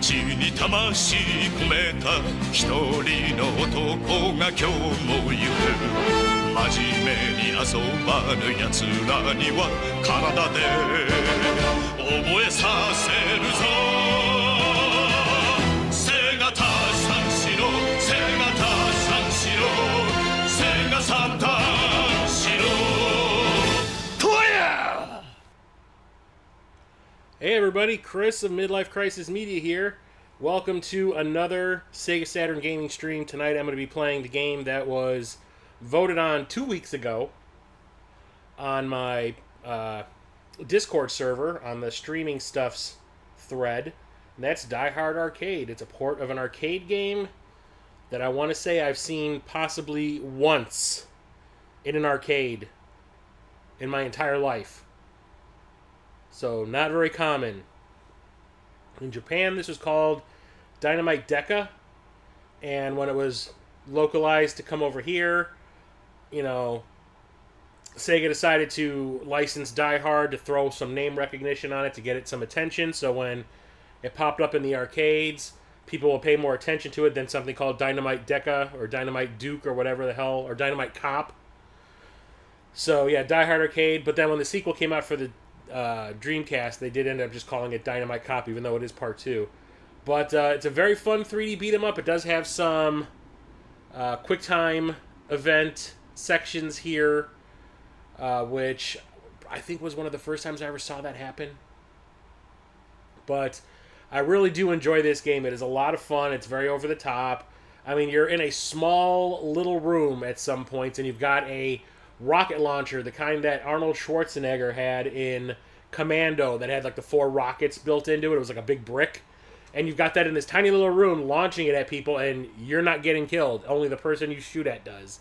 ちに魂込めた一人の男が今日も行く真面目に遊ばぬ奴らには体で覚えさせるぞセガタ三四郎セガタ三四郎セガサタン四郎とやHey everybody, Chris of Midlife Crisis Media here. Welcome to another Sega Saturn gaming stream. Tonight I'm going to be playing the game that was voted on 2 weeks ago on my Discord server on the Streaming Stuffs thread. And that's Die Hard Arcade. It's a port of an arcade game that I want to say I've seen possibly once in an arcade in my entire life. So, not very common. In Japan, this was called Dynamite Deka. And when it was localized to come over here, you know, Sega decided to license Die Hard to throw some name recognition on it to get it some attention. So when it popped up in the arcades, people will pay more attention to it than something called Dynamite Deka or Dynamite Duke or whatever the hell, or Dynamite Cop. So, yeah, Die Hard Arcade. But then when the sequel came out for the Dreamcast, they did end up just calling it Dynamite Cop, even though it is part 2. But it's a very fun 3D beat-em-up. It does have some QuickTime event sections here, which I think was one of the first times I ever saw that happen. But I really do enjoy this game. It is a lot of fun. It's very over the top. I mean, you're in a small little room at some points, and you've got a rocket launcher, the kind that Arnold Schwarzenegger had in Commando, that had like the 4 rockets built into it. It was like a big brick. And you've got that in this tiny little room launching it at people, and you're not getting killed. Only the person you shoot at does.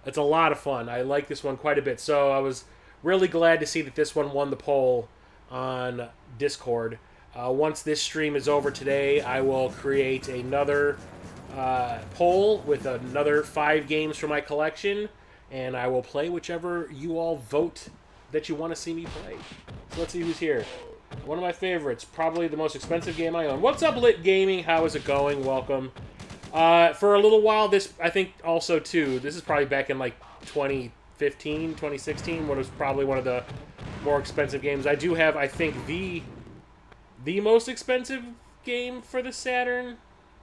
It's a lot of fun. I like this one quite a bit. So I was really glad to see that this one won the poll on Discord. Once this stream is over today, I will create another poll with another 5 games from my collection. And I will play whichever you all vote that you want to see me play. So let's see who's here. One of my favorites, probably the most expensive game I own. What's up, Lit Gaming? How is it going? Welcome. For a little while, this, I think also too, this is probably back in like 2015, 2016, when it was probably one of the more expensive games. I do have, I think, the most expensive game for the Saturn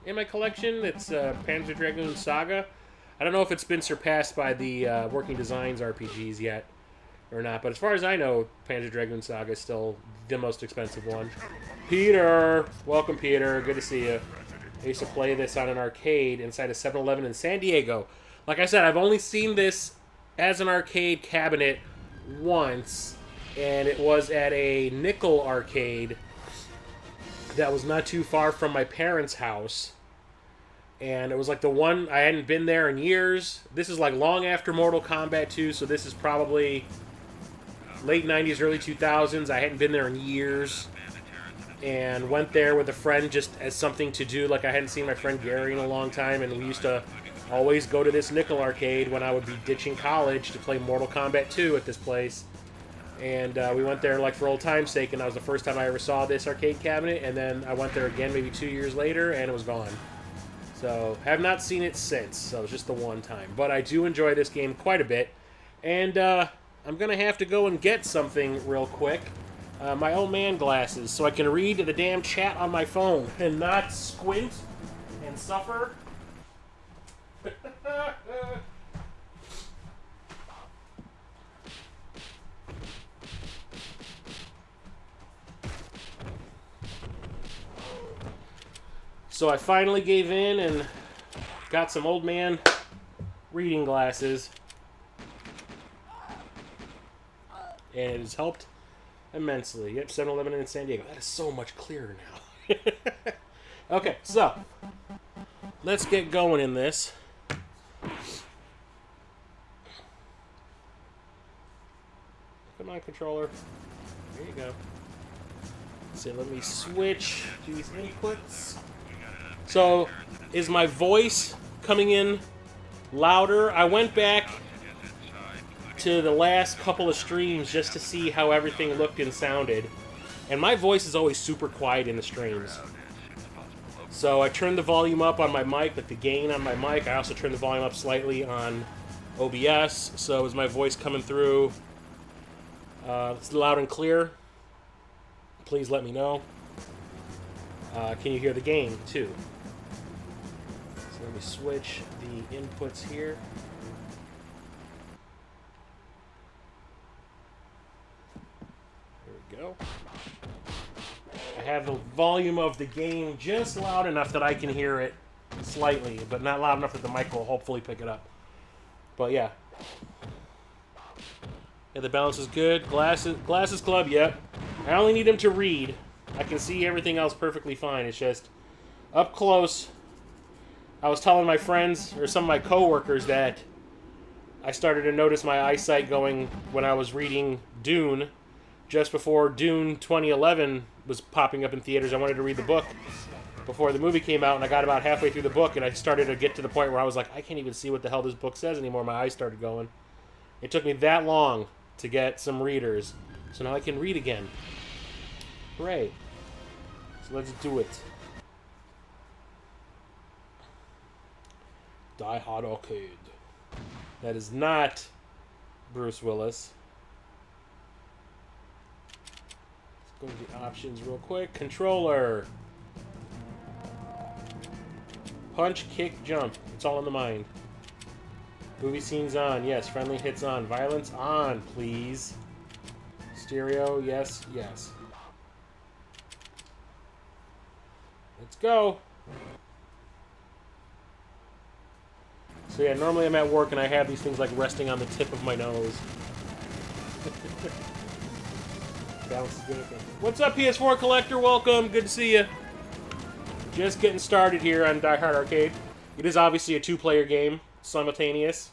in my collection. It's Panzer Dragoon Saga. I don't know if it's been surpassed by the Working Designs RPGs yet or not, but as far as I know, Panzer Dragoon Saga is still the most expensive one. Peter! Welcome, Peter. Good to see you. I used to play this on an arcade inside a 7-Eleven in San Diego. Like I said, I've only seen this as an arcade cabinet once, and it was at a nickel arcade that was not too far from my parents' house. And it was like the one, I hadn't been there in years. This is like long after Mortal Kombat 2, so this is probably late 90s, early 2000s. I hadn't been there in years. And went there with a friend just as something to do. Like I hadn't seen my friend Gary in a long time. And we used to always go to this nickel arcade when I would be ditching college to play Mortal Kombat 2 at this place. And we went there like for old time's sake. And that was the first time I ever saw this arcade cabinet. And then I went there again maybe 2 years later and it was gone. So, have not seen it since, so it's just the one time. But I do enjoy this game quite a bit. And I'm going to have to go and get something real quick. My old man glasses, so I can read the damn chat on my phone and not squint and suffer. So I finally gave in and got some old man reading glasses. And it has helped immensely. Yep, 7-Eleven in San Diego. That is so much clearer now. Okay, so let's get going in this. Come on, controller. There you go. So let me switch these inputs. So, is my voice coming in louder? I went back to the last couple of streams just to see how everything looked and sounded. And my voice is always super quiet in the streams. So I turned the volume up on my mic, like the gain on my mic. I also turned the volume up slightly on OBS. So is my voice coming through? It's loud and clear. Please let me know. Can you hear the gain too? So let me switch the inputs here. There we go. I have the volume of the game just loud enough that I can hear it slightly, but not loud enough that the mic will hopefully pick it up. But yeah. Yeah, the balance is good. Glasses Club, yep. I only need him to read. I can see everything else perfectly fine. It's just up close. I was telling my friends, or some of my coworkers, that I started to notice my eyesight going when I was reading Dune. Just before Dune 2011 was popping up in theaters, I wanted to read the book before the movie came out, and I got about halfway through the book, and I started to get to the point where I was like, I can't even see what the hell this book says anymore. My eyes started going. It took me that long to get some readers, so now I can read again. Hooray. So let's do it. Die Hard Arcade. That is not Bruce Willis. Let's go to the options real quick. Controller. Punch, kick, jump. It's all in the mind. Movie scenes on. Yes. Friendly hits on. Violence on, please. Stereo. Yes. Yes. Let's go. So yeah, normally I'm at work and I have these things like resting on the tip of my nose. Balance is good. Okay. What's up, PS4 collector? Welcome. Good to see you. Just getting started here on Die Hard Arcade. It is obviously a two-player game, simultaneous.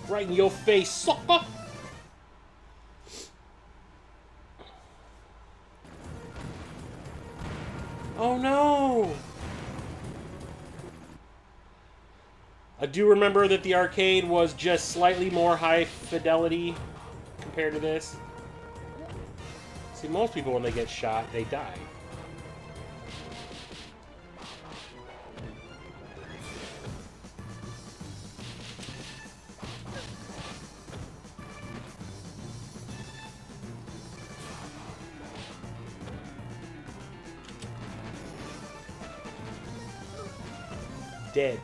Right in your face, sucker! Oh no! I do remember that the arcade was just slightly more high fidelity compared to this. See, most people when they get shot, they die. Dead.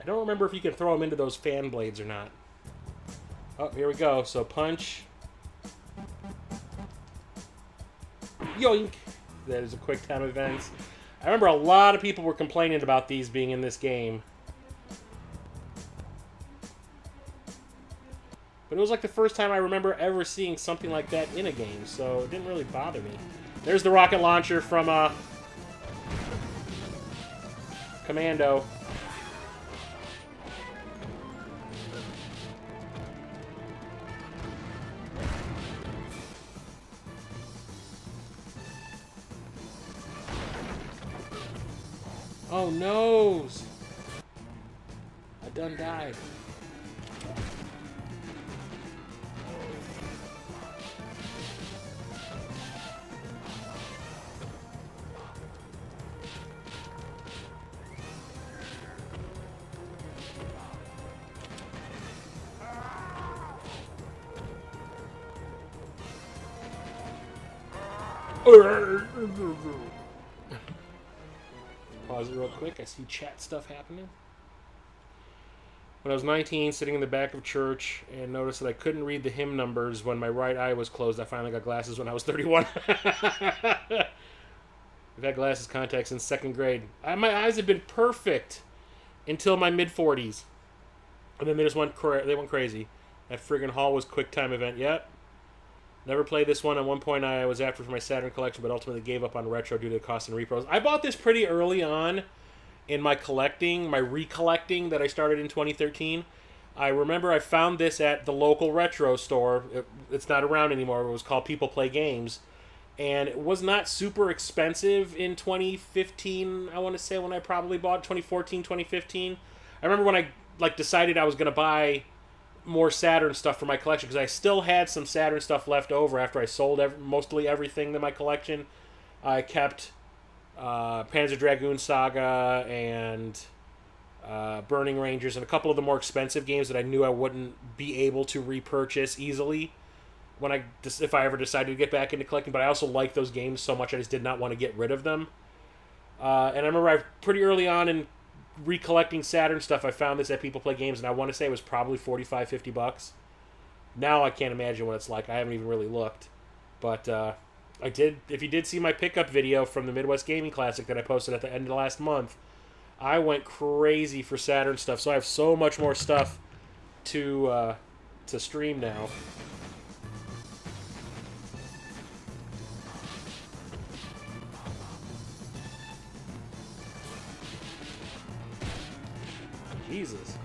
I don't remember if you can throw them into those fan blades or not. Oh, here we go. So punch. Yoink! That is a quick time events. I remember a lot of people were complaining about these being in this game. But it was like the first time I remember ever seeing something like that in a game, so it didn't really bother me. There's the rocket launcher from Commando. Oh, noes! I done died. Pause it real quick. I see chat stuff happening. When I was 19, sitting in the back of church, and noticed that I couldn't read the hymn numbers when my right eye was closed. I finally got glasses when I was 31. I've had glasses, contacts since second grade. My eyes have been perfect until my mid-40s. And then they just went crazy. That friggin' hall was quick time event. Yep. Never played this one. At one point, I was after for my Saturn collection, but ultimately gave up on retro due to the cost and repros. I bought this pretty early on in my recollecting that I started in 2013. I remember I found this at the local retro store. It's not around anymore. It was called People Play Games. And it was not super expensive in 2015, I want to say, when I probably bought it, 2014, 2015. I remember when I decided I was going to buy more Saturn stuff for my collection, because I still had some Saturn stuff left over after I sold mostly everything in my collection. I kept Panzer Dragoon Saga and Burning Rangers and a couple of the more expensive games that I knew I wouldn't be able to repurchase easily if I ever decided to get back into collecting. But I also liked those games so much I just did not want to get rid of them. And I remember pretty early on in recollecting Saturn stuff, I found this at People Play Games, and I want to say it was probably $45-50. Now I can't imagine what it's like. I haven't even really looked. But I did. If you did see my pickup video from the Midwest Gaming Classic that I posted at the end of last month, I went crazy for Saturn stuff. So I have so much more stuff to stream now. Jesus.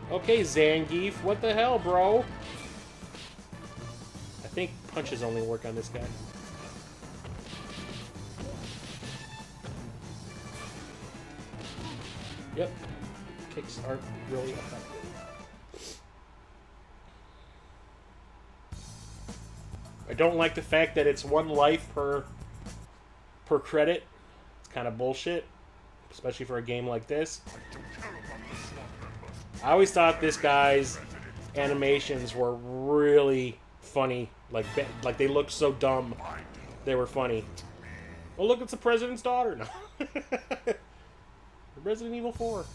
Okay, Zangief, what the hell, bro? I think punches only work on this guy. Yep. Kicks aren't really effective. I don't like the fact that it's 1 life per credit. It's kind of bullshit, especially for a game like this. I always thought this guy's animations were really funny. Like they looked so dumb, they were funny. Oh, look, it's the president's daughter. No. Resident Evil 4.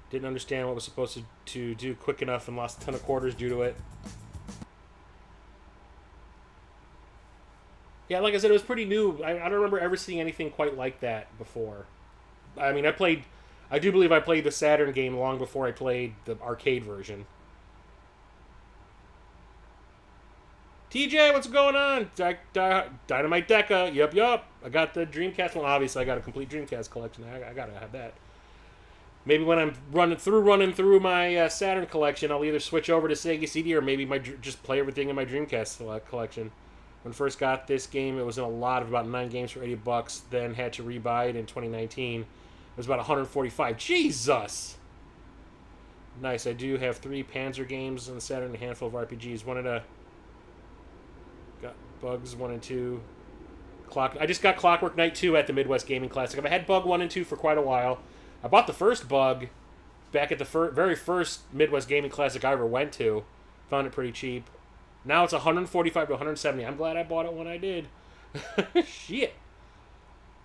Didn't understand what was supposed to do quick enough and lost a ton of quarters due to it. Yeah, like I said, it was pretty new. I don't remember ever seeing anything quite like that before. I mean, I do believe I played the Saturn game long before I played the arcade version. TJ, what's going on? Dynamite Deka. Yup. I got the Dreamcast one. Obviously, I got a complete Dreamcast collection. I gotta have that. Maybe when I'm running through my Saturn collection, I'll either switch over to Sega CD or maybe just play everything in my Dreamcast collection. When I first got this game, it was in a lot of about 9 games for $80. Then had to rebuy it in 2019. It was about 145. Jesus! Nice. I do have 3 Panzer games on the Saturn and a handful of RPGs. Got Bugs 1 and 2. I just got Clockwork Knight 2 at the Midwest Gaming Classic. I've had Bug 1 and 2 for quite a while. I bought the first Bug back at the very first Midwest Gaming Classic I ever went to. Found it pretty cheap. Now it's 145 to 170. I'm glad I bought it when I did. Shit.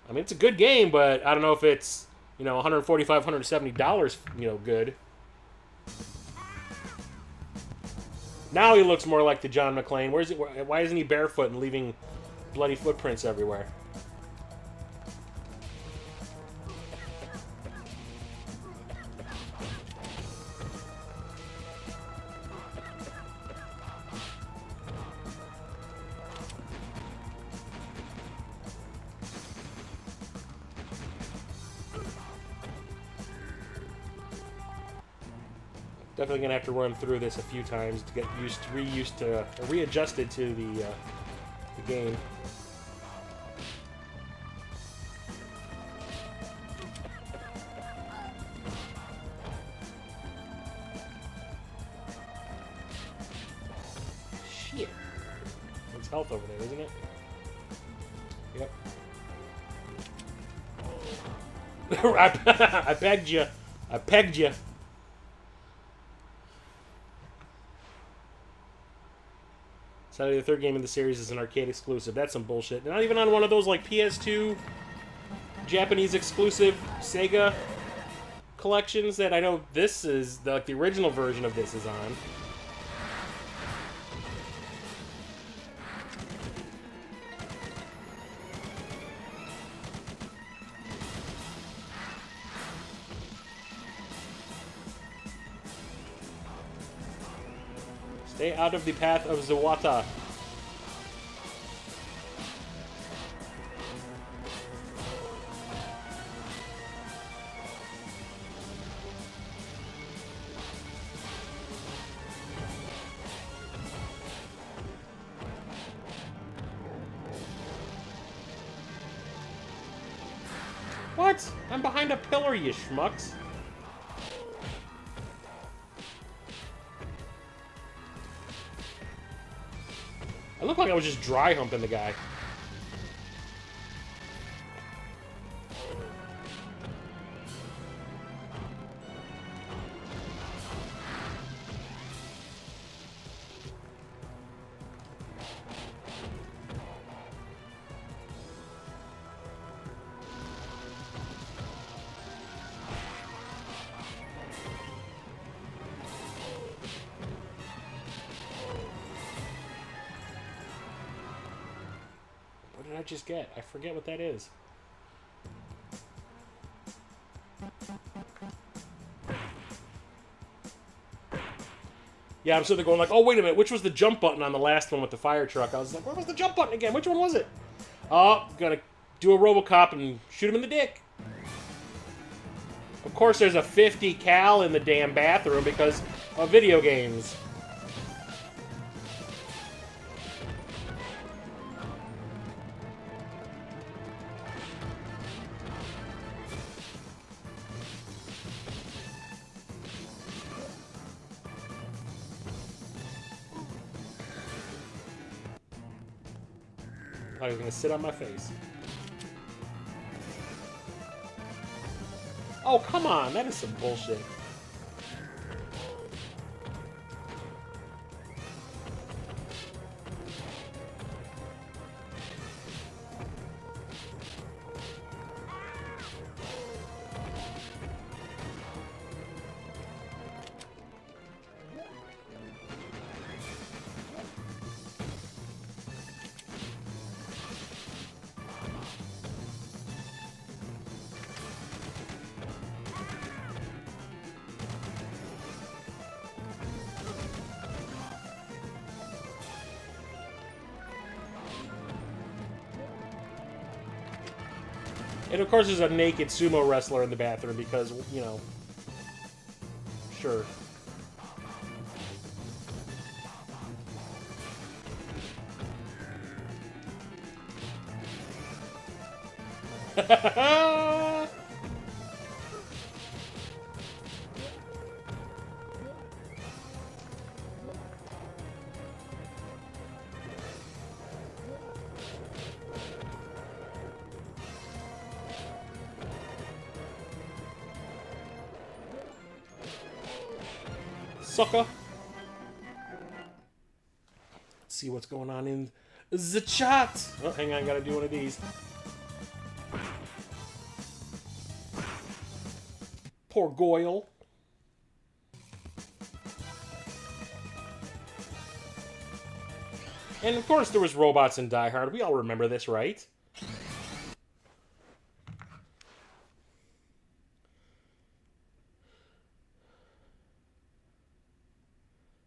I mean, it's a good game, but I don't know if it's, $145, $170, good. Now he looks more like the John McClane. Why isn't he barefoot and leaving bloody footprints everywhere? Definitely gonna have to run through this a few times to get readjusted to the game. Shit. It's health over there, isn't it? Yep. I pegged you. I pegged you. Sadly, the third game in the series is an arcade exclusive. That's some bullshit. Not even on one of those like PS2 Japanese exclusive Sega collections that I know this is the original version of this is on. Stay out of the path of the water. What? I'm behind a pillar, you schmucks. I look like I was just dry humping the guy. What did I just get? I forget what that is. Yeah, I'm sitting there going like, oh, wait a minute, which was the jump button on the last one with the fire truck? I was like, where was the jump button again? Which one was it? Oh, gonna do a RoboCop and shoot him in the dick. Of course, there's a 50 cal in the damn bathroom because of video games. I was gonna sit on my face. Oh, come on, that is some bullshit. And of course there's a naked sumo wrestler in the bathroom because, you know, sure. Sucker. Let's see what's going on in the chat. Oh, hang on, gotta do one of these. Poor Goyle. And of course there was robots in Die Hard. We all remember this, right?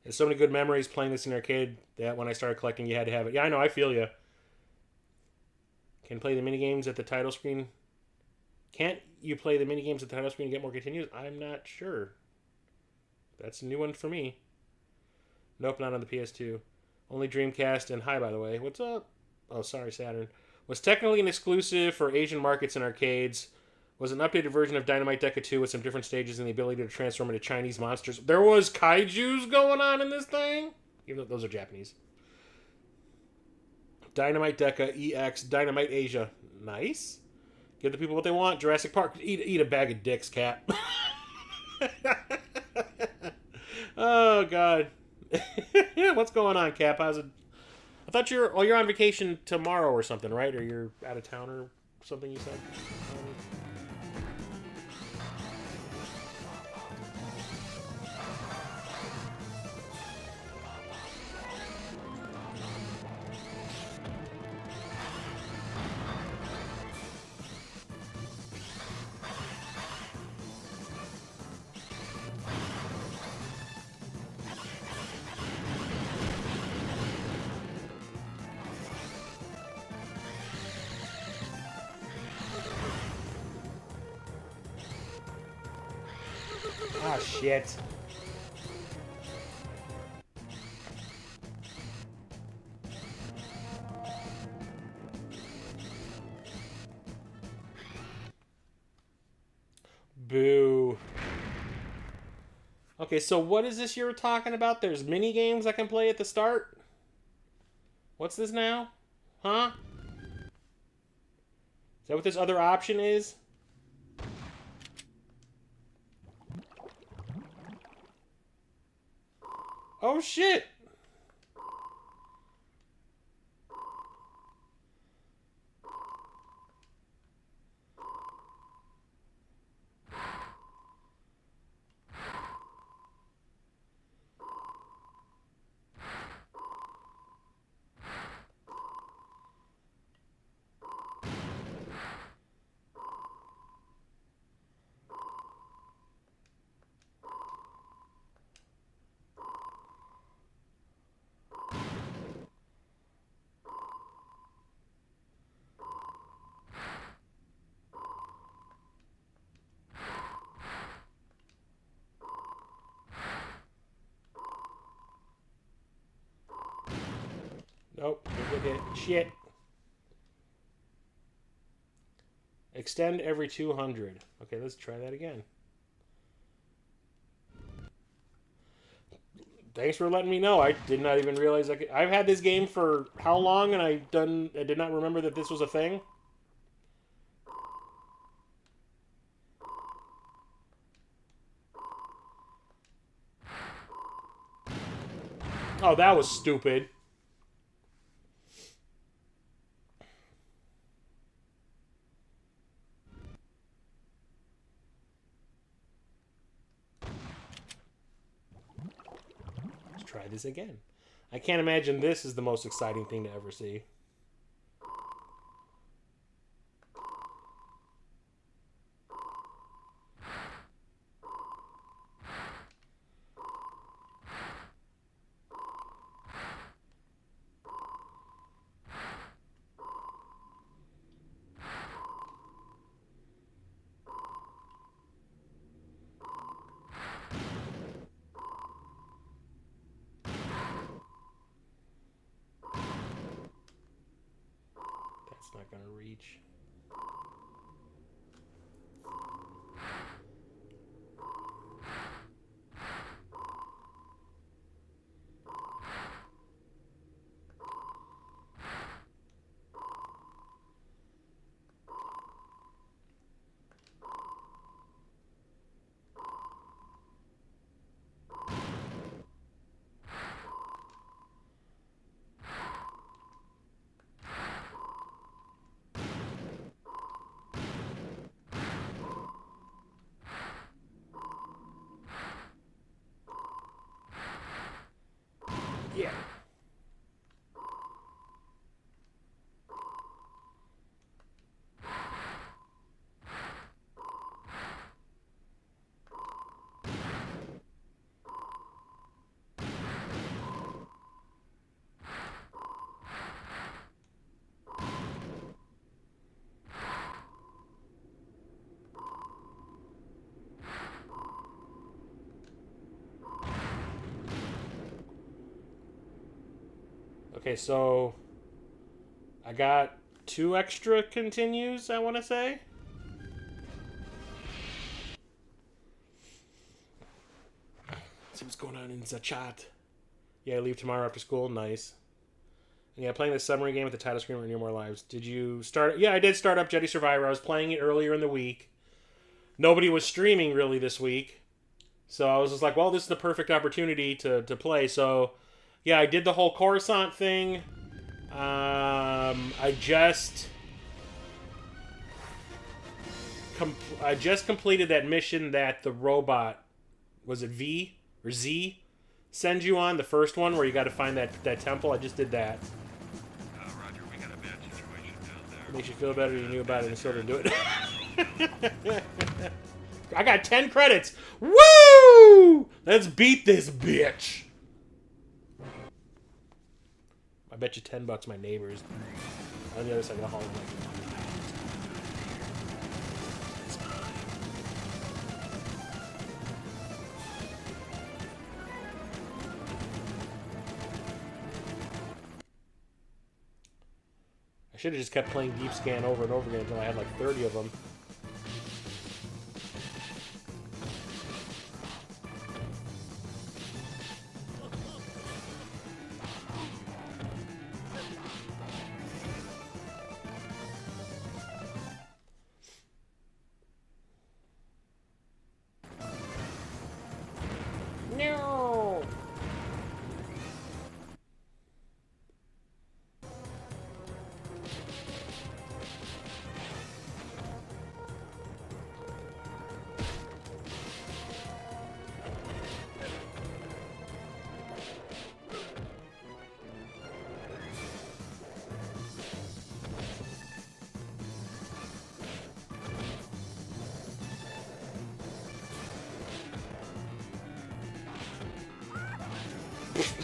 There's so many good memories playing this in arcade that when I started collecting, you had to have it. Yeah, I know, I feel you. Can play the minigames at the title screen. Can't you play the minigames at the title screen and get more continues? I'm not sure. That's a new one for me. Nope, not on the PS2. Only Dreamcast and hi, by the way. What's up? Oh, sorry, Saturn. Was technically an exclusive for Asian markets and arcades. Was an updated version of Dynamite Deka 2 with some different stages and the ability to transform into Chinese monsters. There was kaijus going on in this thing? Even though those are Japanese. Dynamite Deka EX Dynamite Asia. Nice. Give the people what they want. Jurassic Park. Eat a bag of dicks, cat. Oh, God. What's going on, Cap? How's it? I thought you're on vacation tomorrow or something, right? Or you're out of town or something, you said? Ah, shit. Boo. Okay, so what is this you're talking about? There's mini games I can play at the start? What's this now? Huh? Is that what this other option is? Oh, shit! Nope. Shit. Extend every 200. Okay, let's try that again. Thanks for letting me know. I did not even realize I could. I've had this game for how long, and I did not remember that this was a thing. Oh, that was stupid. Try this again. I can't imagine this is the most exciting thing to ever see. That's not gonna reach. Yeah. Okay, so I got 2 extra continues, I want to say. See what's going on in the chat. Yeah, I leave tomorrow after school. Nice. And yeah, playing the submarine game with the title screen Renew More Lives. Did you start? Yeah, I did start up Jedi Survivor. I was playing it earlier in the week. Nobody was streaming really this week. So I was just like, well, this is the perfect opportunity to play. So yeah, I did the whole Coruscant thing. I just completed that mission that the robot, was it V or Z, sends you on, the first one where you got to find that temple. I just did that. Roger, we got a bad situation down there. It makes you feel better. You knew about it and still didn't do it. I got 10 credits. Woo! Let's beat this bitch. I bet you $10 my neighbors on the other side of the hall. should have just kept playing Deep Scan over and over again until I had like 30 of them. No!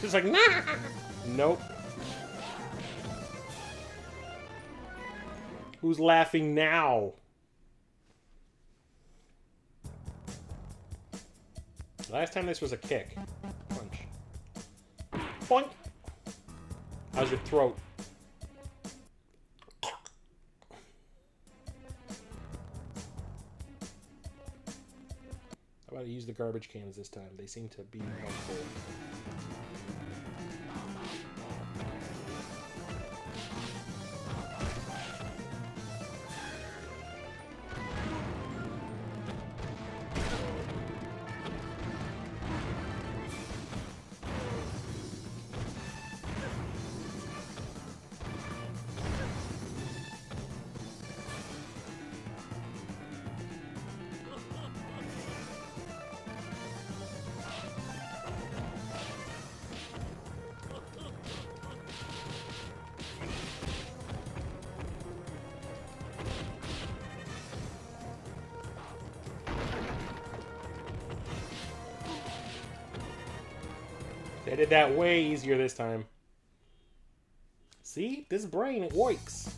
It's like, nah! Nope. Who's laughing now? Last time this was a kick. Punch. Boink! How's your throat? How about I use the garbage cans this time? They seem to be helpful. They did that way easier this time. See? This brain, it works.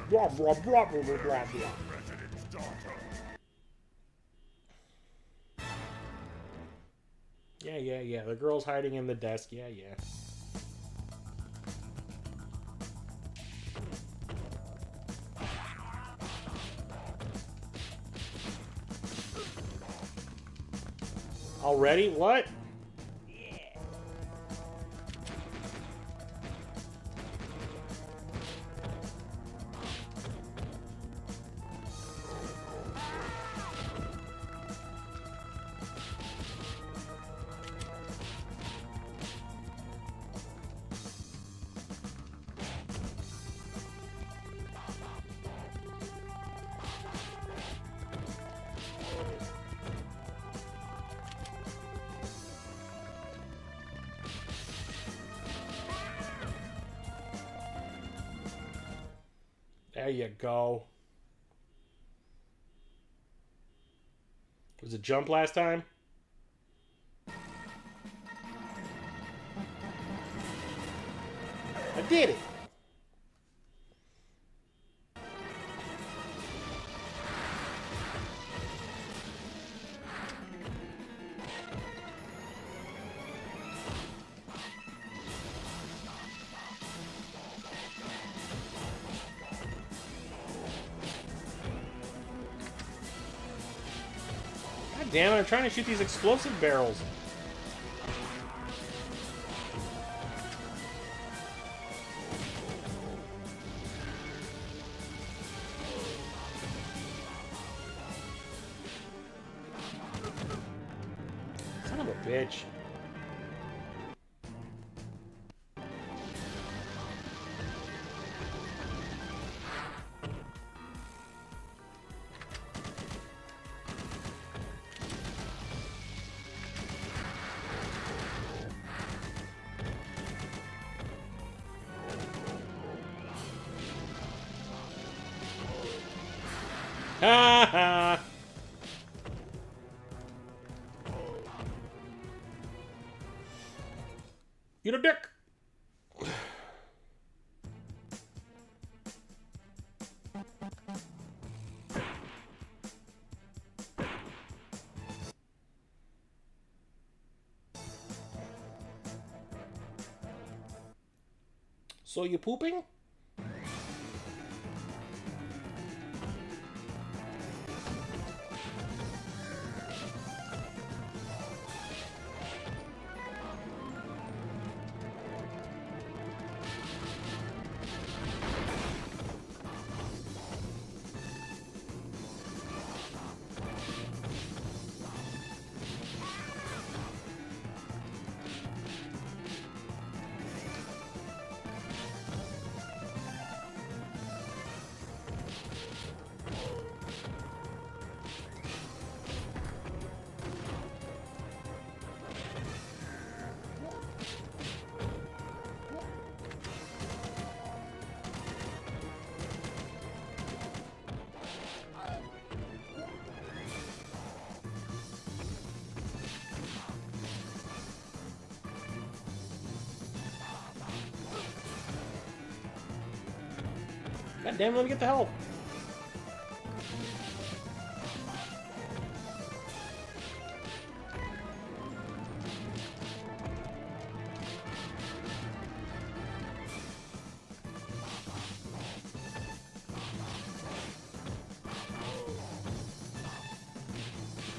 Blah, blah, blah, blah, blah, blah. Yeah. The girl's hiding in the desk. Yeah. Already? What? There you go. Was it jump last time? I did it. Damn it, I'm trying to shoot these explosive barrels. Son of a bitch. Ha ha! You're a dick! So you pooping? God damn, let me get the help.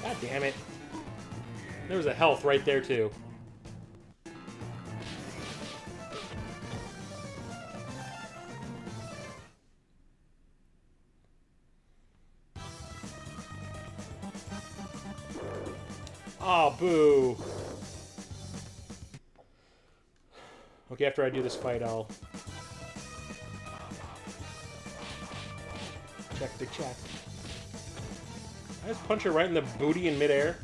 God damn it. There was a health right there, too. Oh, boo. Okay, after I do this fight, I'll check the chat. I just punch her right in the booty in midair.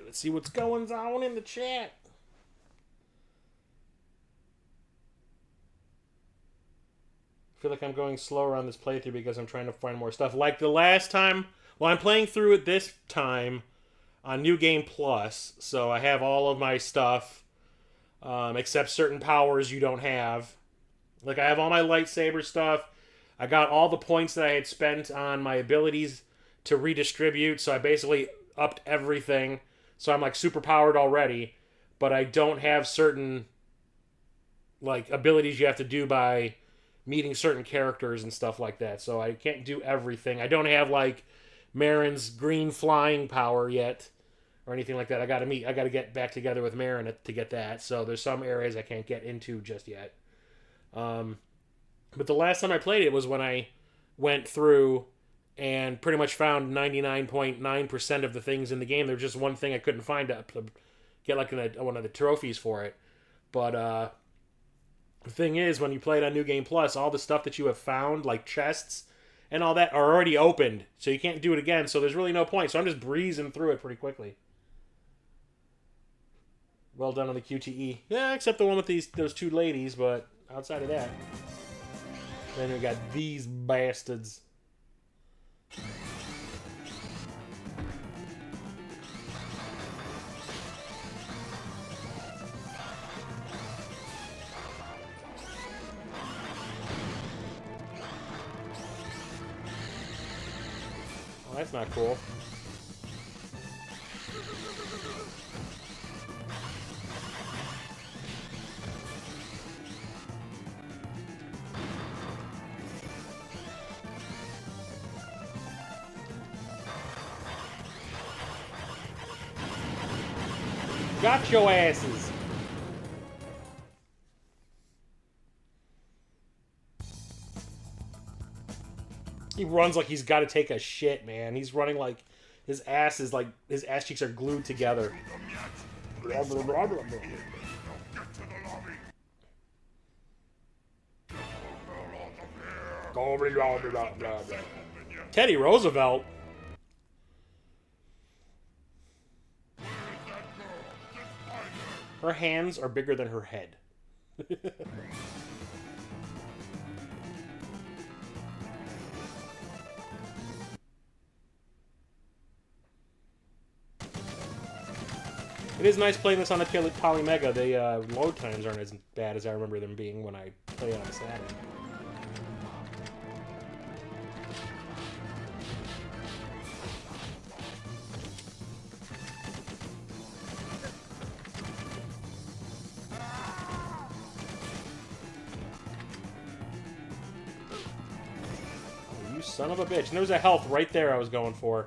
Let's see what's going on in the chat. I feel like I'm going slower on this playthrough because I'm trying to find more stuff. Like the last time, well, I'm playing through it this time on New Game Plus, so I have all of my stuff, except certain powers you don't have. Like, I have all my lightsaber stuff. I got all the points that I had spent on my abilities to redistribute, so I basically upped everything. So I'm, like, super powered already, but I don't have certain, like, abilities you have to do by meeting certain characters and stuff like that. So I can't do everything. I don't have, like, Marin's green flying power yet or anything like that. I got to get back together with Marin to get that. So there's some areas I can't get into just yet. But the last time I played it was when I went through and pretty much found 99.9% of the things in the game. There's just one thing I couldn't find to get like one of the trophies for it. But the thing is, when you play it on New Game Plus, all the stuff that you have found, like chests and all that, are already opened. So you can't do it again, so there's really no point. So I'm just breezing through it pretty quickly. Well done on the QTE. Yeah, except the one with those two ladies, but outside of that. Then we got these bastards. Oh, that's not cool. Got your asses. He runs like he's got to take a shit, man. He's running like his ass cheeks are glued together. Blah, blah, blah, blah, blah. Teddy Roosevelt. Her hands are bigger than her head. It is nice playing this on the Polymega. The load times aren't as bad as I remember them being when I played it on the Saturn. You son of a bitch. And there was a health right there I was going for.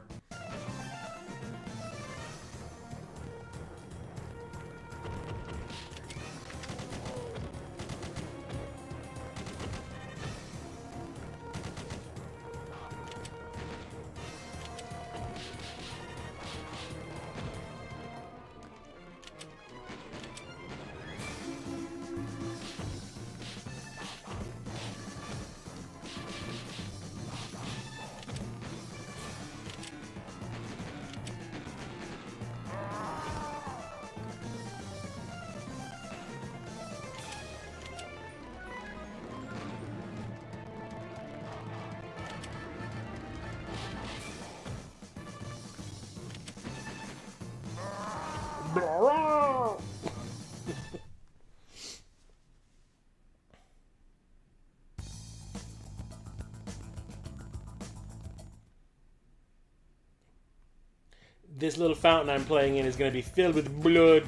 This little fountain I'm playing in is going to be filled with blood.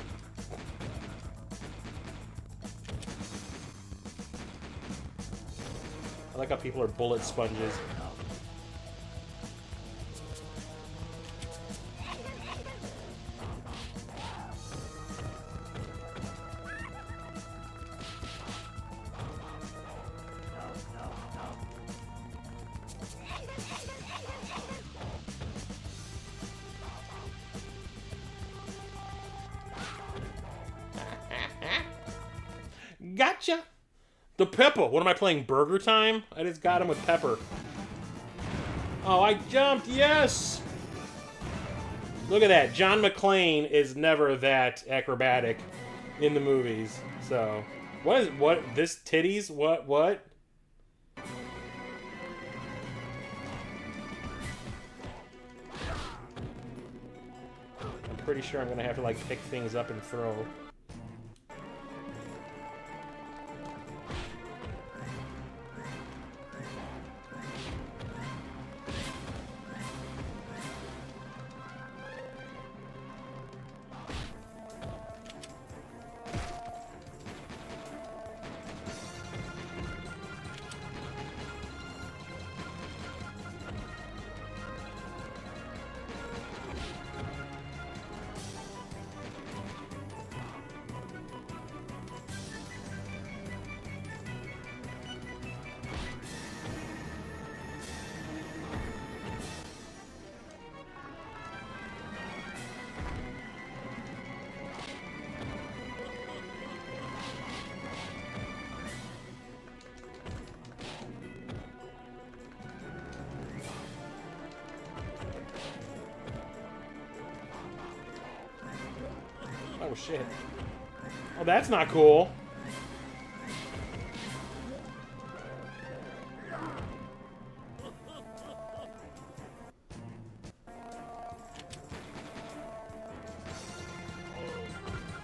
I like how people are bullet sponges. Gotcha! The pepper! What am I playing? Burger Time? I just got him with pepper. Oh, I jumped! Yes! Look at that. John McClane is never that acrobatic in the movies. So, what? This titties? What? I'm pretty sure I'm gonna have to, like, pick things up and throw. Oh shit. Oh, that's not cool.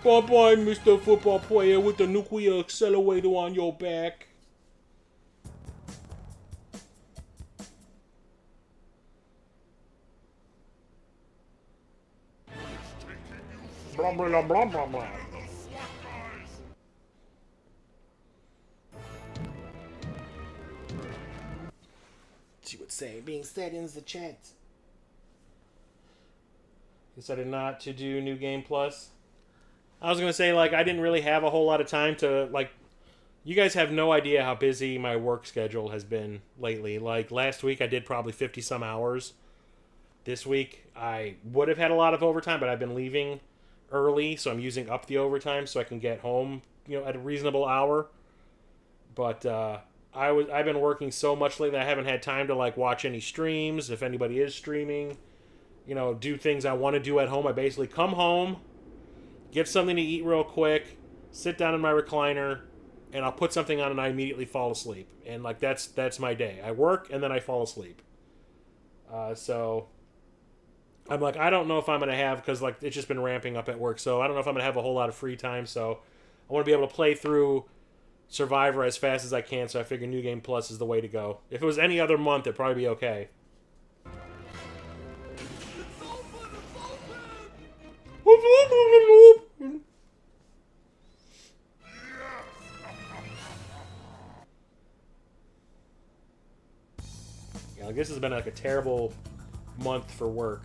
Bye-bye, Mr. Football Player, with the nuclear accelerator on your back. Blah, blah, blah, blah, blah. She would say, being said in the chat. Decided not to do New Game Plus. I was going to say, like, I didn't really have a whole lot of time to, like, you guys have no idea how busy my work schedule has been lately. Like, last week I did probably 50-some hours. This week I would have had a lot of overtime, but I've been leaving early, so I'm using up the overtime so I can get home, you know, at a reasonable hour. But I've been working so much lately I haven't had time to, like, watch any streams, if anybody is streaming, you know, do things I want to do at home. I basically come home, get something to eat real quick, sit down in my recliner, and I'll put something on and I immediately fall asleep. And, like, that's my day. I work and then I fall asleep. So I'm like, I don't know if I'm going to have, because like it's just been ramping up at work, so I don't know if I'm going to have a whole lot of free time, so I want to be able to play through Survivor as fast as I can, so I figure New Game Plus is the way to go. If it was any other month, it'd probably be okay. Yeah, I guess it's been like a terrible month for work.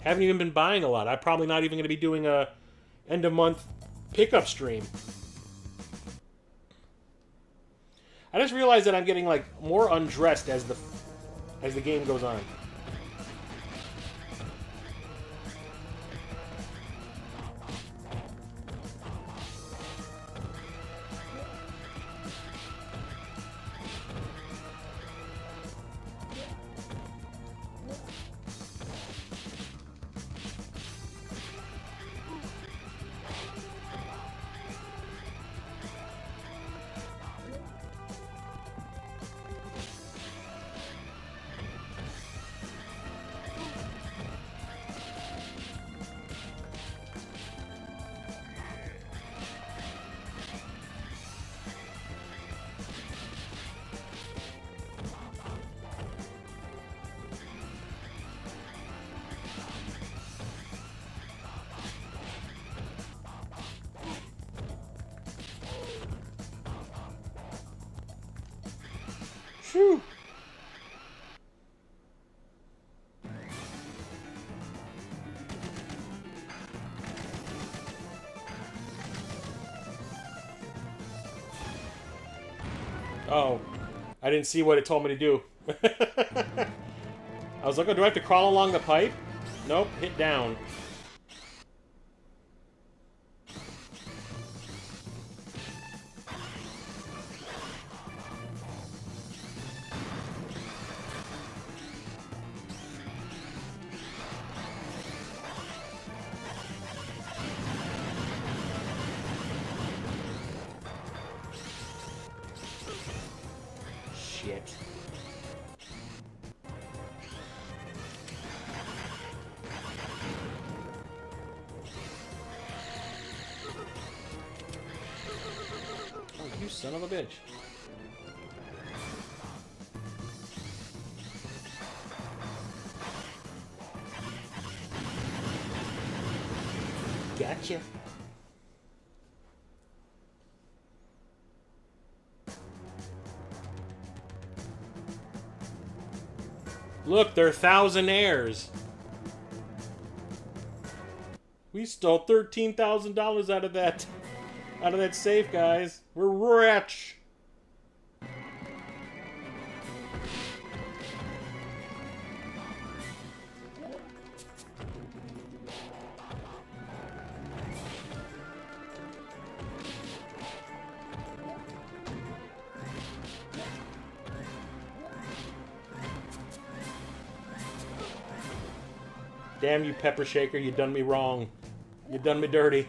Haven't even been buying a lot. I'm probably not even going to be doing a end of month pickup stream. I just realized that I'm getting like more undressed as the game goes on. Phew. Oh, I didn't see what it told me to do. I was like, oh, do I have to crawl along the pipe? Nope, hit down. Shit. Oh, you son of a bitch. Gotcha. Look, they're thousandaires. We stole $13,000 out of that safe, guys. We're rich. Damn you, Pepper Shaker, you done me wrong. You done me dirty.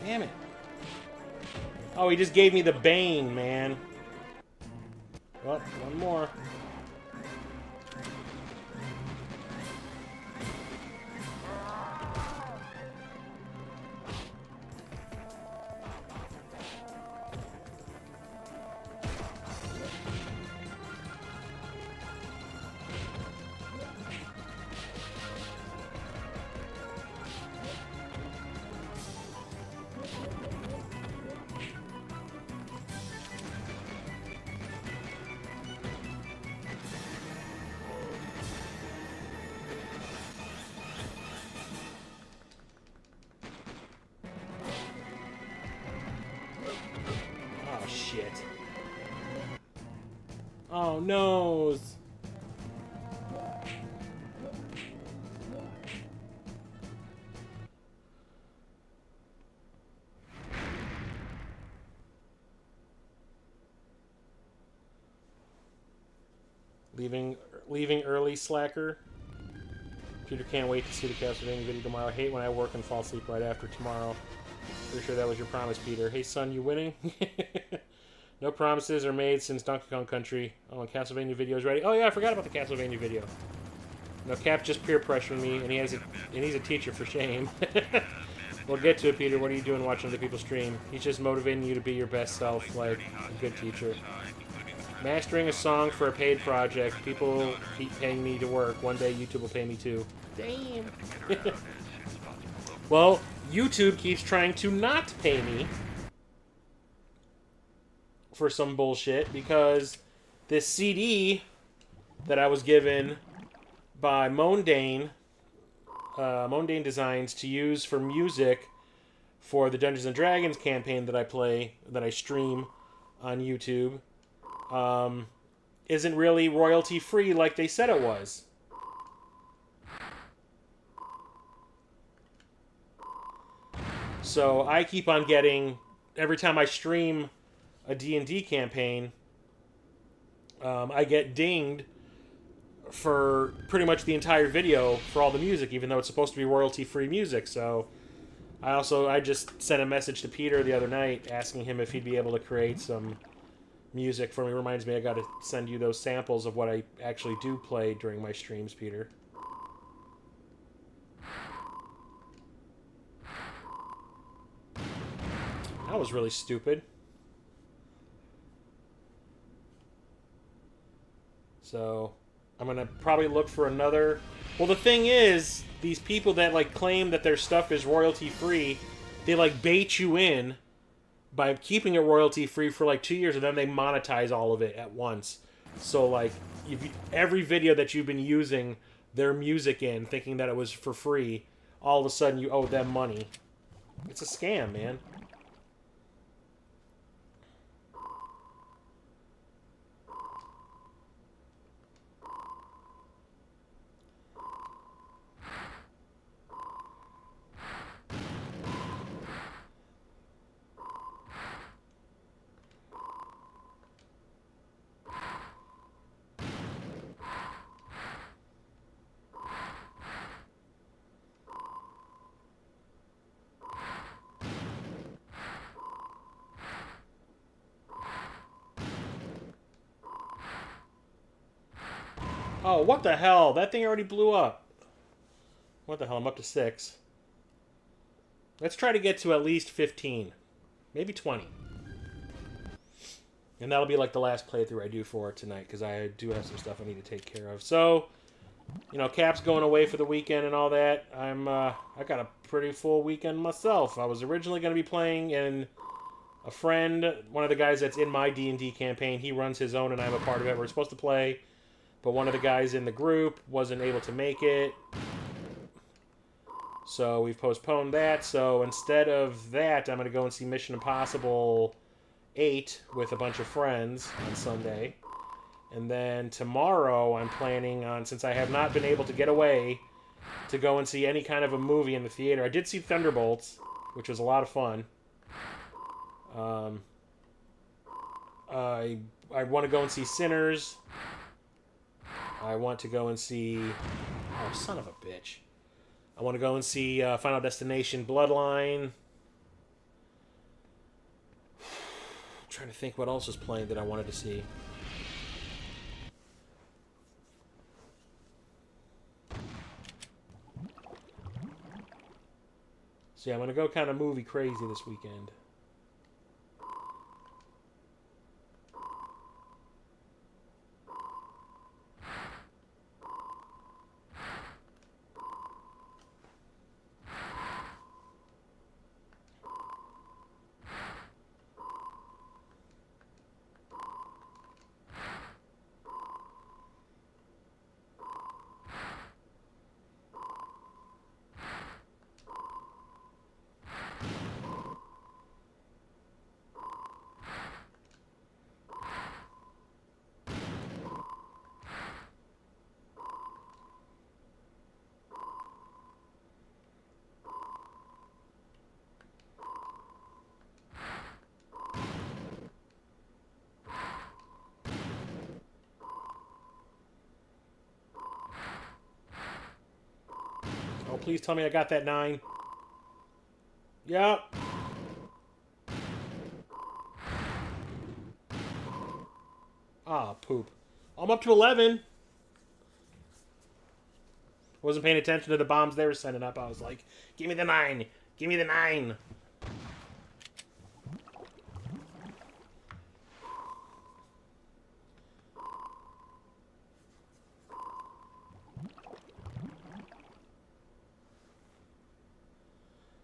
Damn it. Oh, he just gave me the Bane, man. Well, one more. Oh, no. Leaving early, slacker. Peter can't wait to see the Castlevania video tomorrow. I hate when I work and fall asleep right after tomorrow. Pretty sure that was your promise, Peter. Hey, son, you winning? No promises are made since Donkey Kong Country. Oh, and Castlevania video is ready. Oh yeah, I forgot about the Castlevania video. No, Cap just peer pressuring me, and he's a teacher for shame. We'll get to it, Peter. What are you doing watching other people stream? He's just motivating you to be your best self, like a good teacher. Mastering a song for a paid project. People keep paying me to work. One day YouTube will pay me too. Damn. Well, YouTube keeps trying to not pay me for some bullshit because this CD that I was given by Mondane Designs to use for music for the Dungeons and Dragons campaign that I stream on YouTube, isn't really royalty free like they said it was. So I keep on getting, every time I stream a D&D campaign, I get dinged for pretty much the entire video for all the music, even though it's supposed to be royalty-free music. So I just sent a message to Peter the other night asking him if he'd be able to create some music for me. Reminds me I got to send you those samples of what I actually do play during my streams, Peter. That was really stupid. So I'm gonna probably look for another. Well, the thing is, these people that like claim that their stuff is royalty free, they like bait you in by keeping it royalty free for like 2 years, and then they monetize all of it at once. So like, every video that you've been using their music in, thinking that it was for free, all of a sudden you owe them money. It's a scam, man. Oh, what the hell? That thing already blew up. What the hell? I'm up to 6. Let's try to get to at least 15. Maybe 20. And that'll be like the last playthrough I do for tonight, because I do have some stuff I need to take care of. So, you know, Cap's going away for the weekend and all that. I got a pretty full weekend myself. I was originally going to be playing in a friend, one of the guys that's in my D&D campaign. He runs his own and I'm a part of it. We're supposed to play, but one of the guys in the group wasn't able to make it. So we've postponed that. So instead of that, I'm going to go and see Mission Impossible 8 with a bunch of friends on Sunday. And then tomorrow I'm planning on, since I have not been able to get away, to go and see any kind of a movie in the theater. I did see Thunderbolts, which was a lot of fun. I want to go and see Sinners. I want to go and see... Oh, son of a bitch. I want to go and see Final Destination Bloodline. I'm trying to think what else was playing that I wanted to see. So yeah, I'm going to go kind of movie crazy this weekend. please tell me I got that 9. Yep. Ah, poop. I'm up to 11. Wasn't paying attention to the bombs they were sending up. I was like, give me the 9. Give me the 9.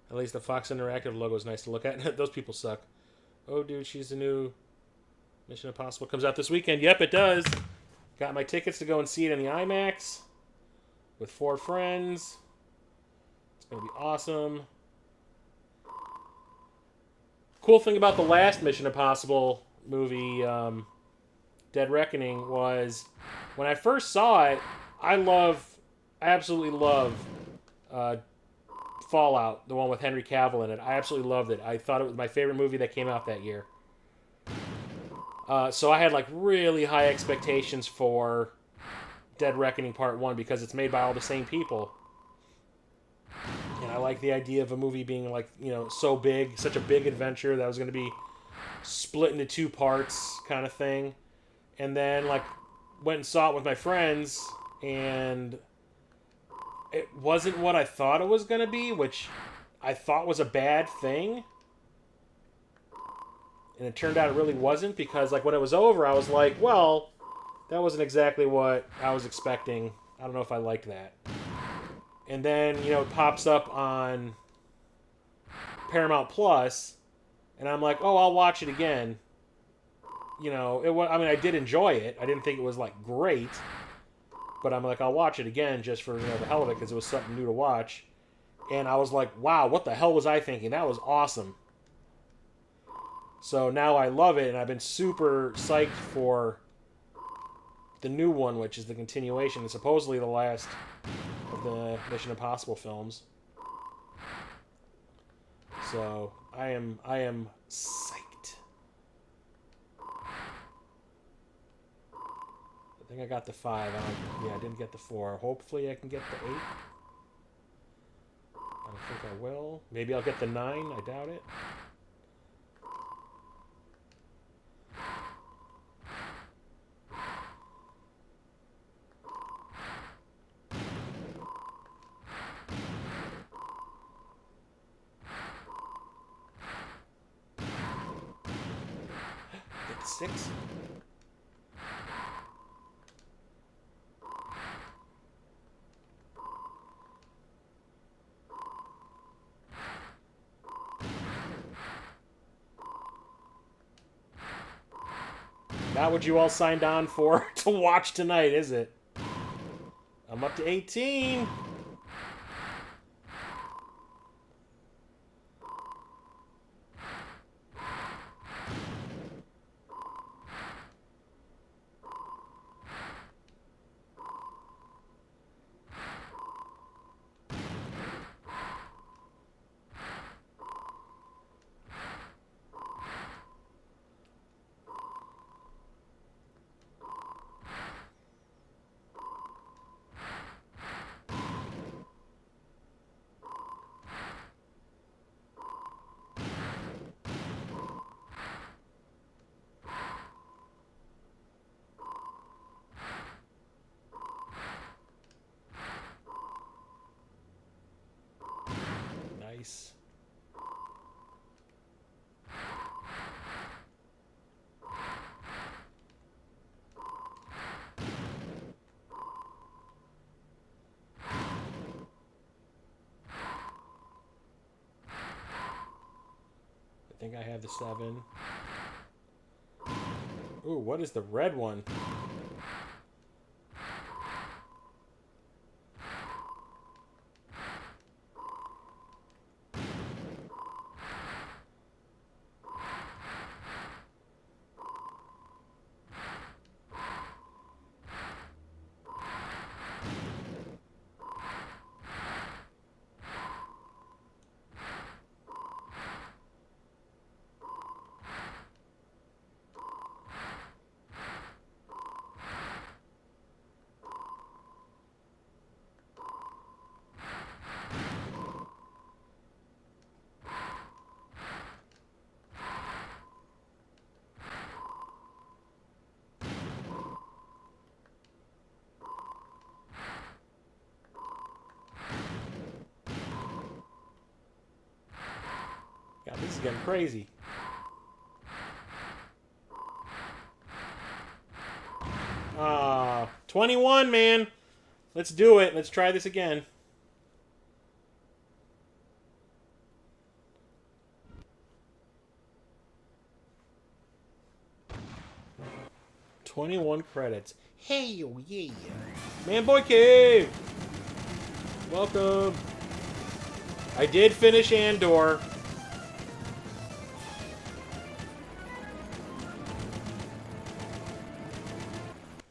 At least the Fox Interactive logo is nice to look at. Those people suck. Oh, dude, she's the new Mission Impossible. Comes out this weekend. Yep, it does. Got my tickets to go and see it in the IMAX with 4 friends. It's going to be awesome. Cool thing about the last Mission Impossible movie, Dead Reckoning, was when I first saw it, I absolutely love Fallout, the one with Henry Cavill in it. I absolutely loved it. I thought it was my favorite movie that came out that year. So I had like really high expectations for Dead Reckoning Part 1 because it's made by all the same people. And I like the idea of a movie being like, you know, so big, such a big adventure that was going to be split into 2 parts kind of thing. And then like went and saw it with my friends and it wasn't what I thought it was going to be, which I thought was a bad thing. And it turned out it really wasn't because, like, when it was over, I was like, well, that wasn't exactly what I was expecting. I don't know if I liked that. And then, you know, it pops up on Paramount Plus, and I'm like, oh, I'll watch it again. You know, I mean, I did enjoy it. I didn't think it was, like, great. But I'm like, I'll watch it again just for, you know, the hell of it because it was something new to watch. And I was like, wow, what the hell was I thinking? That was awesome. So now I love it, and I've been super psyched for the new one, which is the continuation. It's supposedly the last of the Mission Impossible films. So I am psyched. I think I got the 5. I didn't get the 4. Hopefully I can get the 8. I don't think I will. Maybe I'll get the 9. I doubt it. Get the 6. Not what you all signed on for to watch tonight, is it? I'm up to 18. Nice. I think I have the 7. Ooh, what is the red one? getting crazy. Ah, 21, man. Let's do it. Let's try this again. $21 credits. Hey, oh yeah. Man Boy Cave! Welcome. I did finish Andor.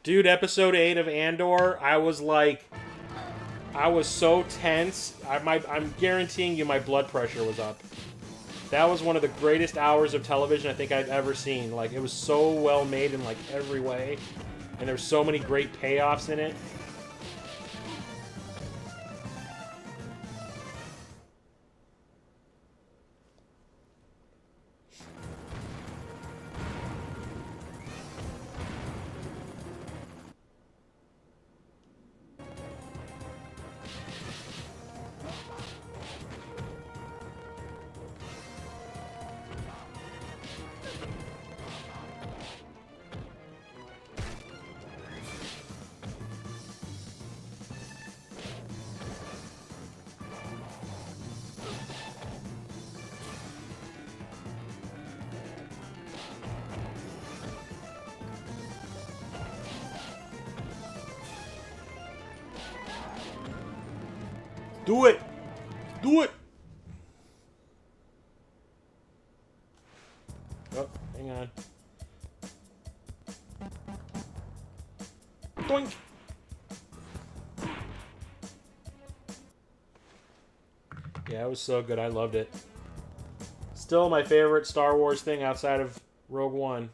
Dude, episode 8 of Andor, I was so tense. I'm guaranteeing you my blood pressure was up. That was one of the greatest hours of television I think I've ever seen. Like, it was so well made in, like, every way. And there's so many great payoffs in it. Do it! Do it! Oh, hang on. Doink! Yeah, it was so good. I loved it. Still my favorite Star Wars thing outside of Rogue One.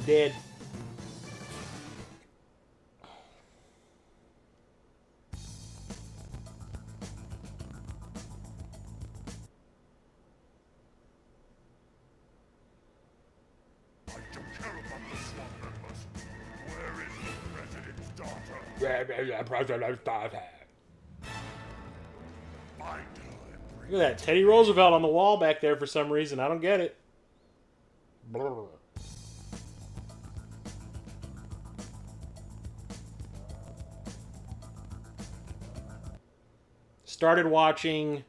Dead. I don't care about the swamp members. Where is the president's daughter? Find her and bring Look at that. Teddy Roosevelt on the wall back there for some reason. I don't get it. Brr. Started watching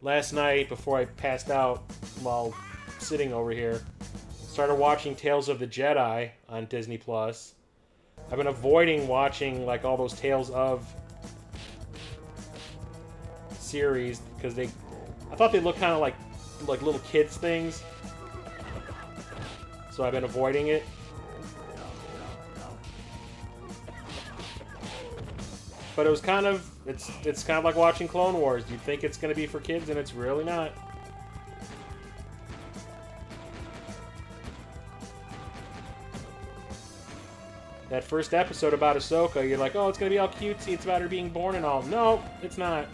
last night before I passed out while sitting over here. Started watching Tales of the Jedi on Disney Plus. I've been avoiding watching like all those Tales of series because I thought they looked kind of like little kids things. So I've been avoiding it. But it was kind of it's kind of like watching Clone Wars. You'd think it's going to be for kids, and it's really not. That first episode about Ahsoka, you're like, oh, it's going to be all cutesy. It's about her being born and all. No, it's not.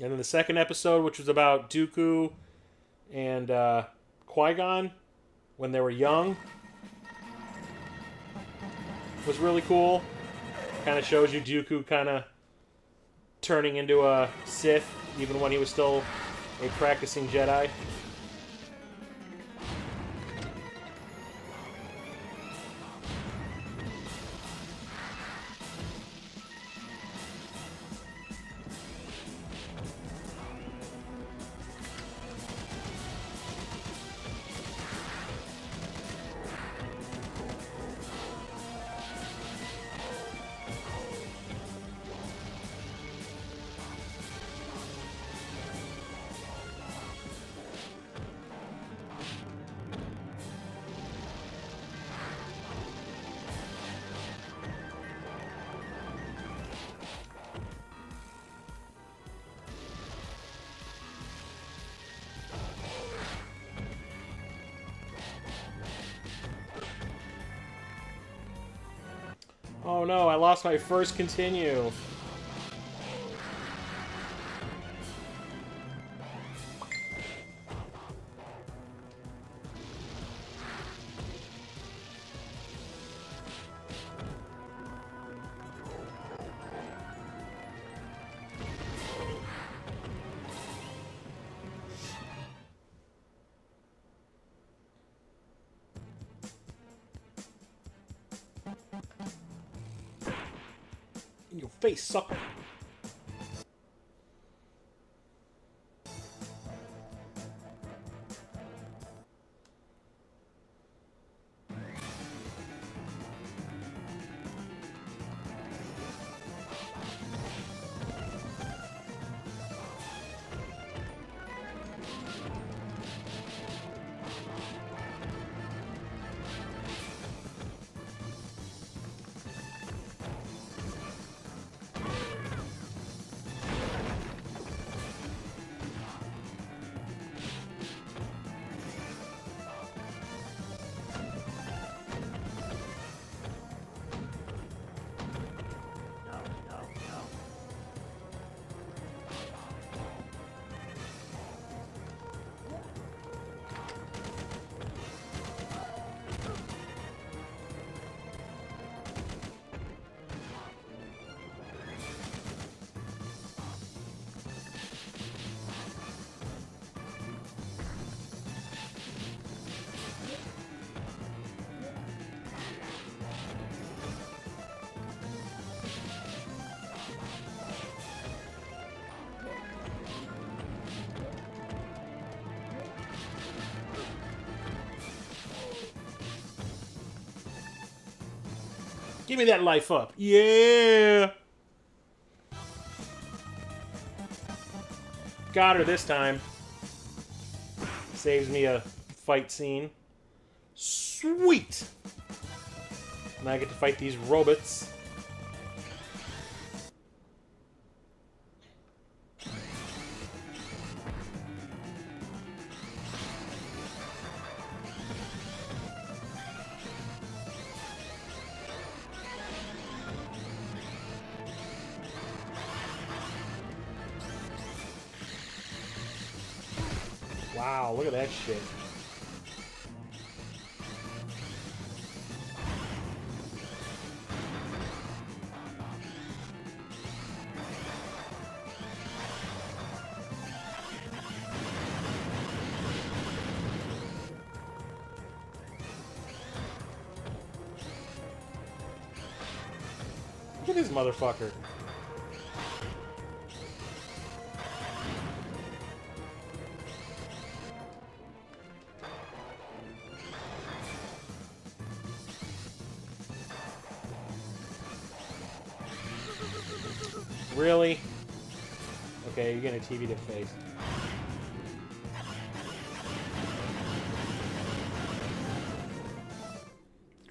And then the second episode, which was about Dooku and Qui-Gon when they were young, was really cool. Kind of shows you Dooku kind of turning into a Sith, even when he was still a practicing Jedi. Oh no, I lost my first continue. In your face, sucker. Give me that life up. Yeah! Got her this time. Saves me a fight scene. Sweet! Now I get to fight these robots. Wow, look at that shit. Look at this motherfucker. Really? Okay, you're getting a TV to face.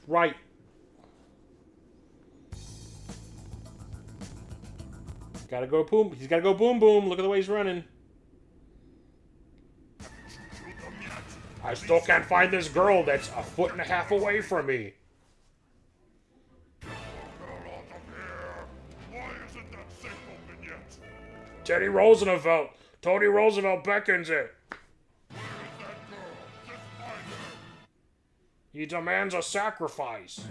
Right. Gotta go boom. He's gotta go boom boom. Look at the way he's running. I still can't find this girl that's 1.5 feet away from me. Teddy Roosevelt. Tony Roosevelt beckons it. He demands a sacrifice.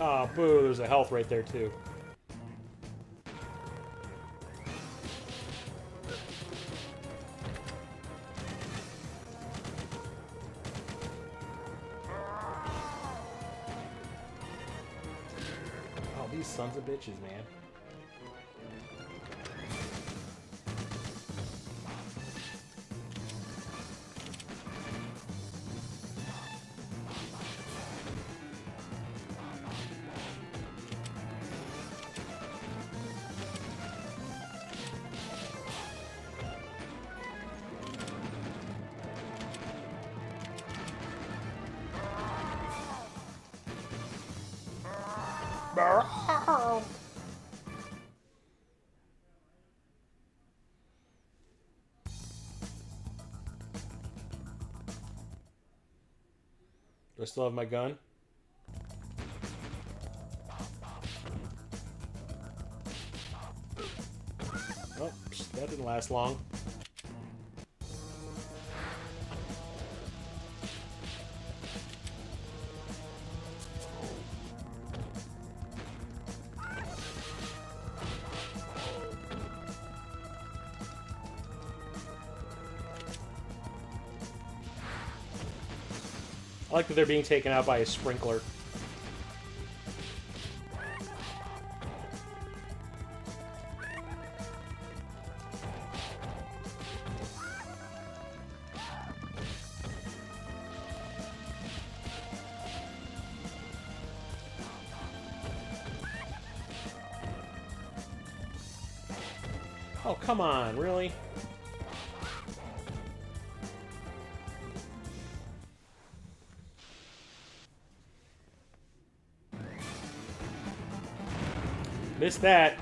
Oh, boo, there's a health right there, too. Oh, these sons of bitches, man. Do I still have my gun? Oh, that didn't last long. I like that they're being taken out by a sprinkler. Oh, come on, really? Missed that.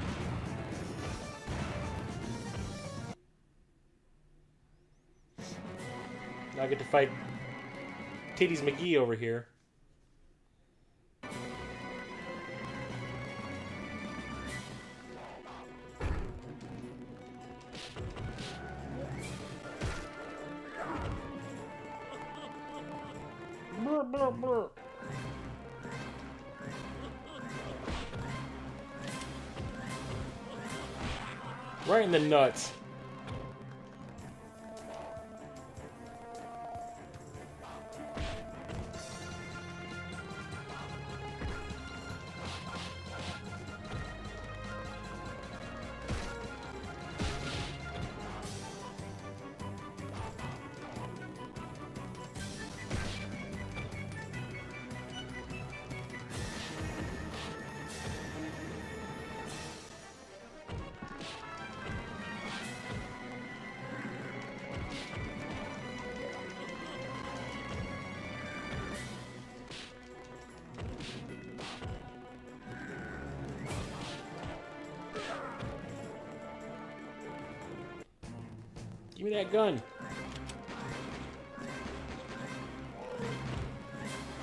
Now I get to fight Titties McGee over here. Brr, brr, brr. Right in the nuts. Give me that gun.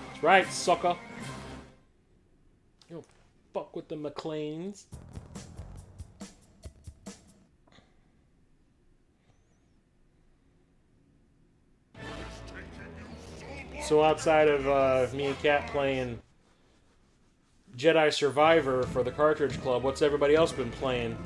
That's right, sucker. You don't fuck with the McLeans. So outside of me and Kat playing Jedi Survivor for the Cartridge Club, what's everybody else been playing?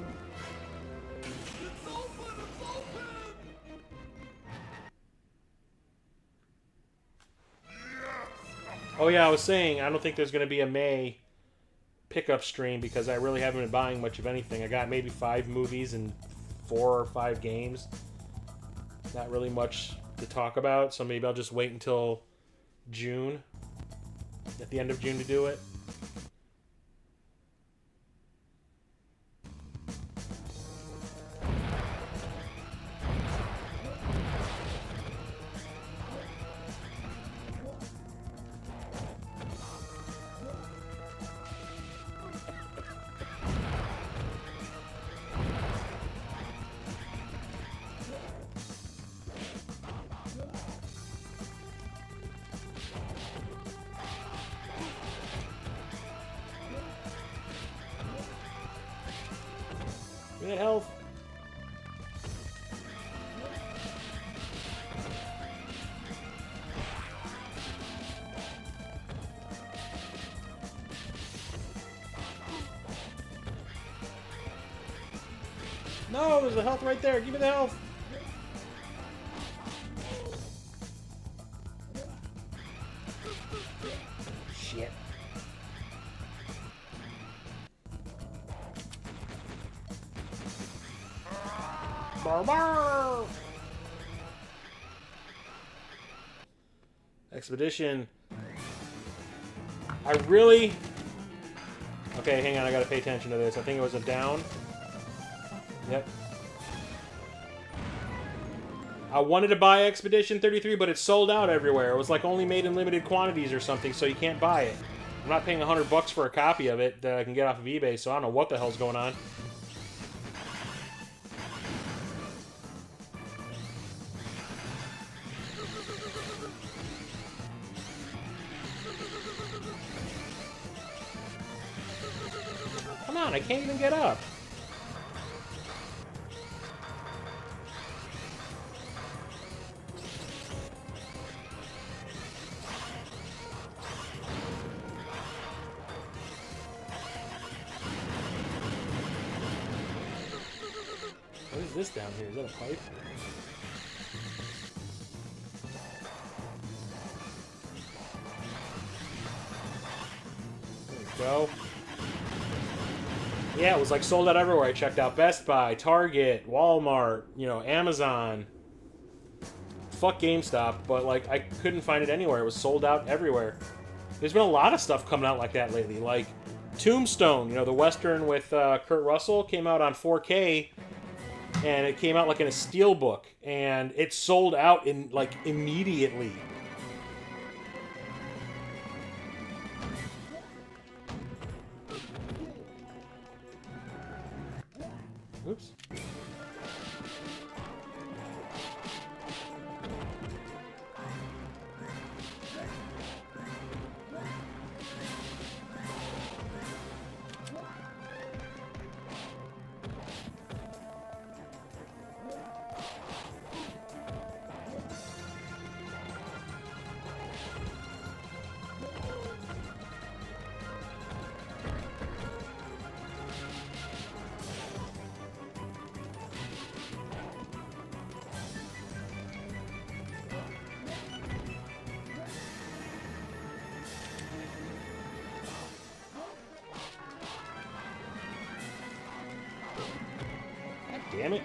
Oh yeah, I was saying, I don't think there's going to be a May pickup stream because I really haven't been buying much of anything. I got maybe 5 movies and 4 or 5 games. Not really much to talk about, so maybe I'll just wait until June, at the end of June to do it. Give me that health. No, there's a health right there. Give me the health. Shit. Barbar! Expedition. I really... Okay, hang on, I gotta pay attention to this. I think it was a down. Yep. I wanted to buy Expedition 33, but it's sold out everywhere. It was like only made in limited quantities or something, so you can't buy it. not paying $100 for a copy of it that I can get off of eBay, so I don't know what the hell's going on. Come on, I can't even get up. What is this down here? Is that a pipe? There we go. Yeah, it was like sold out everywhere. I checked out Best Buy, Target, Walmart, you know, Amazon. Fuck GameStop, but like I couldn't find it anywhere. It was sold out everywhere. There's been a lot of stuff coming out like that lately. Like Tombstone, you know, the Western with Kurt Russell came out on 4K. And it came out like in a steelbook, and it sold out in like immediately. Oops. Damn it.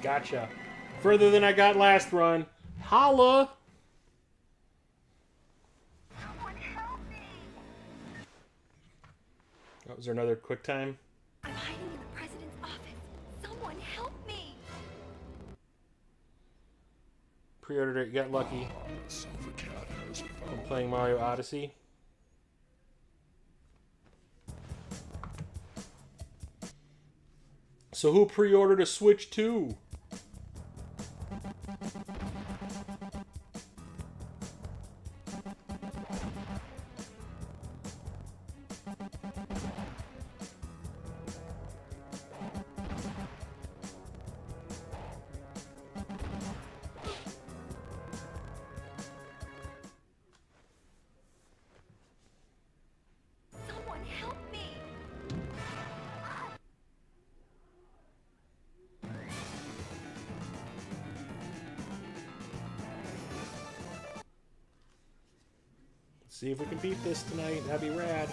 Gotcha. Further than I got last run. Holla! Someone help me! Oh, was there another quick time? I'm hiding in the president's office. Someone help me! Pre-ordered it, you got lucky. Silver cat has I'm playing Mario Odyssey. So who pre-ordered a Switch 2? Someone help me! See if we can beat this tonight. That'd be rad.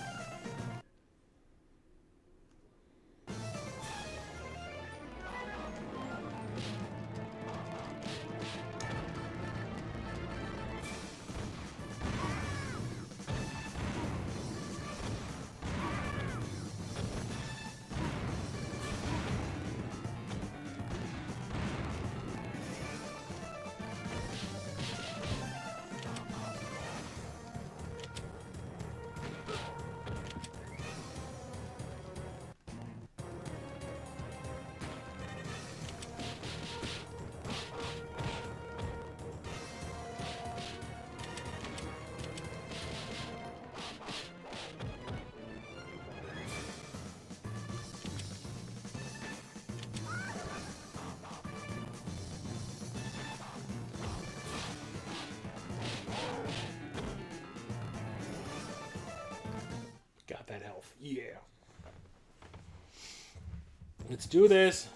that health. Yeah. Let's do this.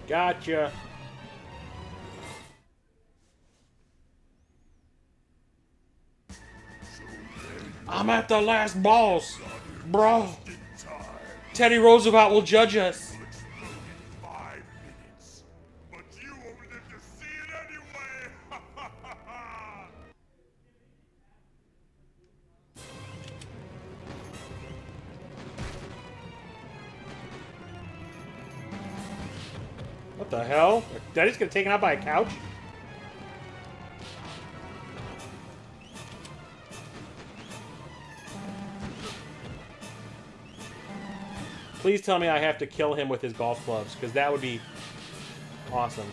Gotcha. I'm at the last boss, bro. Teddy Roosevelt will judge us. 5 minutes. But you won't live to see it anyway! What the hell? Did I just get taken out by a couch? Please tell me I have to kill him with his golf clubs, because that would be awesome.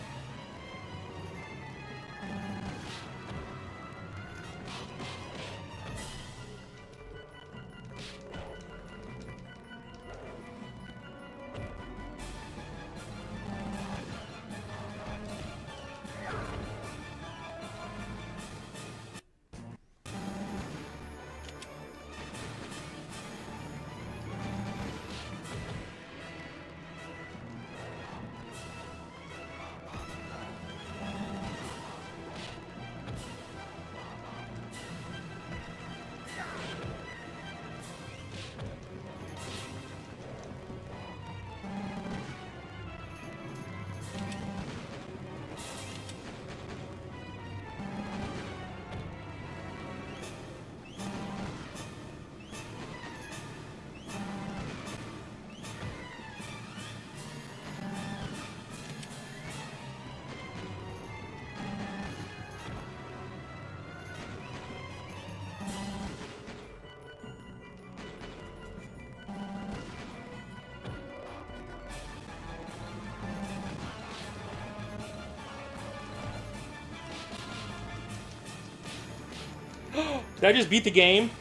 Did I just beat the game?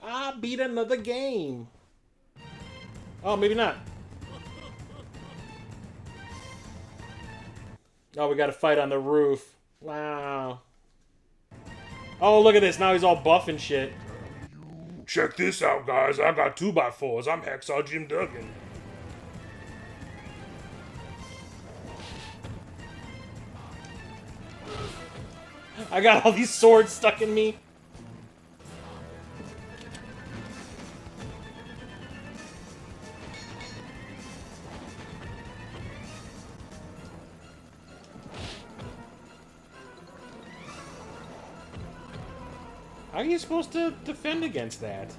I beat another game. Oh, maybe not. Oh, we got to fight on the roof. Wow. Oh, look at this. Now he's all buff and shit. Check this out, guys. I got 2x4s. I'm Hacksaw Jim Duggan. I got all these swords stuck in me. How are you supposed to defend against that?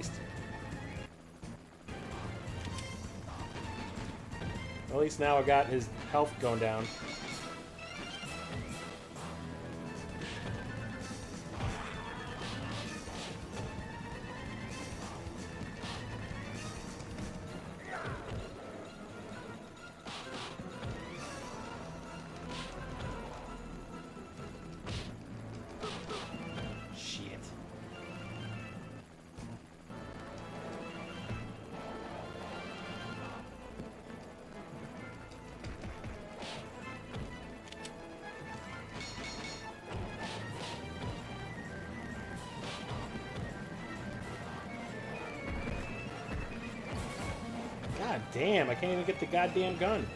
least. At least now I got his health going down. God damn, I can't even get the goddamn gun.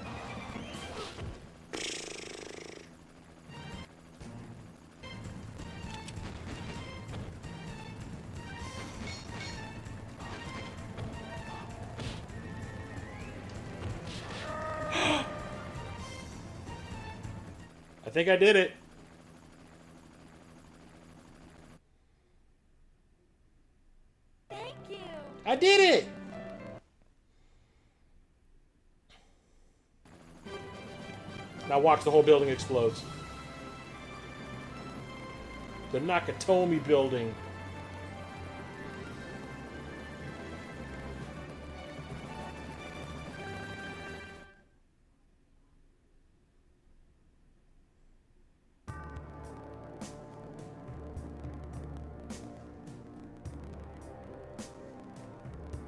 I think I did it. Thank you. I did it! Now watch, the whole building explodes. The Nakatomi building.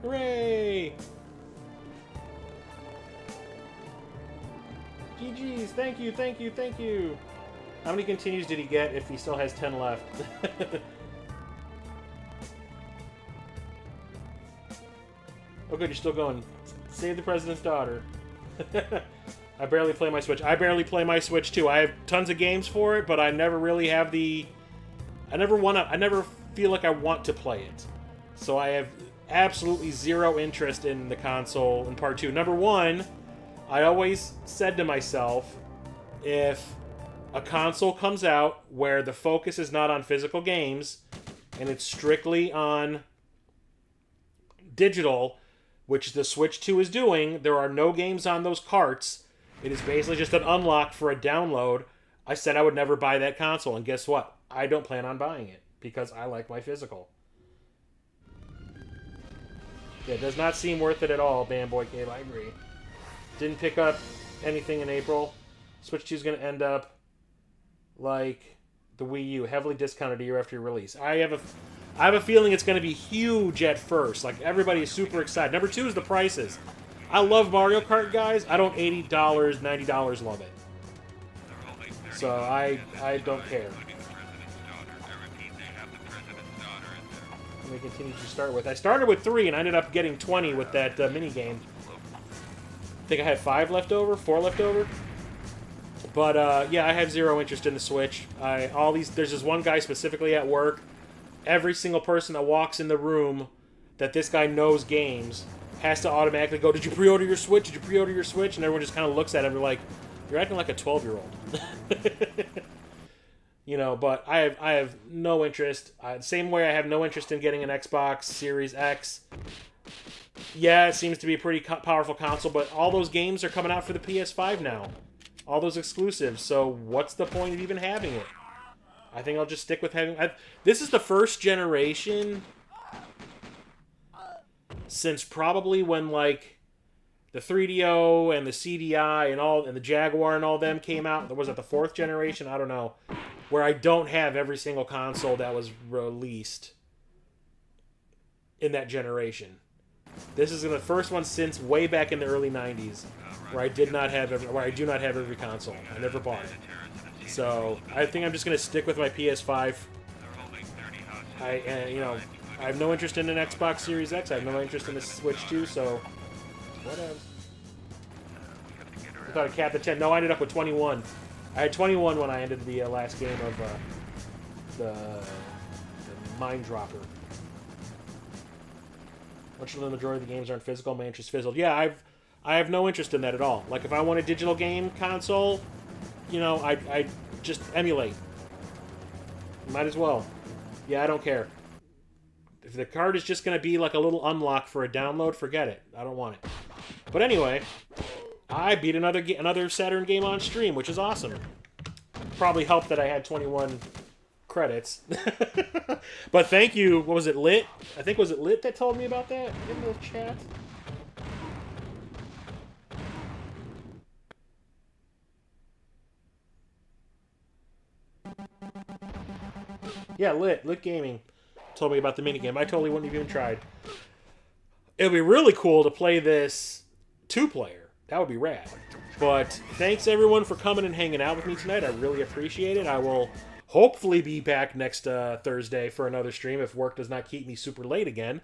Hooray! GG's, thank you, thank you, thank you. How many continues did he get if he still has 10 left? Oh good, you're still going. Save the president's daughter. I barely play my Switch. I barely play my Switch too. I have tons of games for it, but I never really have the... I never feel like I want to play it. So I have absolutely zero interest in the console in part 2. Number one, I always said to myself, if a console comes out where the focus is not on physical games and it's strictly on digital, which the Switch 2 is doing, there are no games on those carts. It is basically just an unlock for a download. I said I would never buy that console, and guess what? I don't plan on buying it because I like my physical. Yeah, it does not seem worth it at all, Bamboy Cave. I agree. Didn't pick up anything in April. Switch 2 is going to end up like the Wii U, heavily discounted a year after release. I have a feeling it's going to be huge at first. Like, everybody is super excited. Number 2 is the prices. I love Mario Kart, guys. I don't $80, $90 love it. So I don't care. Let me continue to start with. I started with 3 and I ended up getting 20 with that mini game. I think I had 5 left over, 4 left over. But yeah, I have zero interest in the Switch. There's this one guy specifically at work. Every single person that walks in the room that this guy knows games has to automatically go, "Did you pre-order your Switch? Did you pre-order your Switch?" And everyone just kind of looks at him and like, "You're acting like a 12-year-old." You know, but I have no interest. Same way I have no interest in getting an Xbox Series X. Yeah, it seems to be a pretty powerful console, but all those games are coming out for the PS5 now. All those exclusives, so what's the point of even having it? I think I'll just stick with having... this is the first generation since probably when, like, the 3DO and the CDI and the Jaguar and all them came out. Was it the 4th generation? I don't know. Where I don't have every single console that was released in that generation. This is the first one since way back in the early 90s where I do not have every console. I never bought it. So I think I'm just going to stick with my PS5. I have no interest in an Xbox Series X. I have no interest in the Switch 2, so whatever. I thought I capped at 10. No, I ended up with 21. I had 21 when I ended the last game of the Mind Dropper. Much of the majority of the games aren't physical. My interest fizzled. Yeah, I have no interest in that at all. Like, if I want a digital game console, you know, I just emulate. Might as well. Yeah, I don't care. If the card is just going to be like a little unlock for a download, forget it. I don't want it. But anyway, I beat another Saturn game on stream, which is awesome. Probably helped that I had 21 credits. But thank you. What was it, Lit? I think was it Lit that told me about that in the chat? Yeah, Lit Gaming told me about the minigame. I totally wouldn't have even tried. It would be really cool to play this 2-player. That would be rad. But thanks everyone for coming and hanging out with me tonight. I really appreciate it. I will hopefully be back next Thursday for another stream if work does not keep me super late again.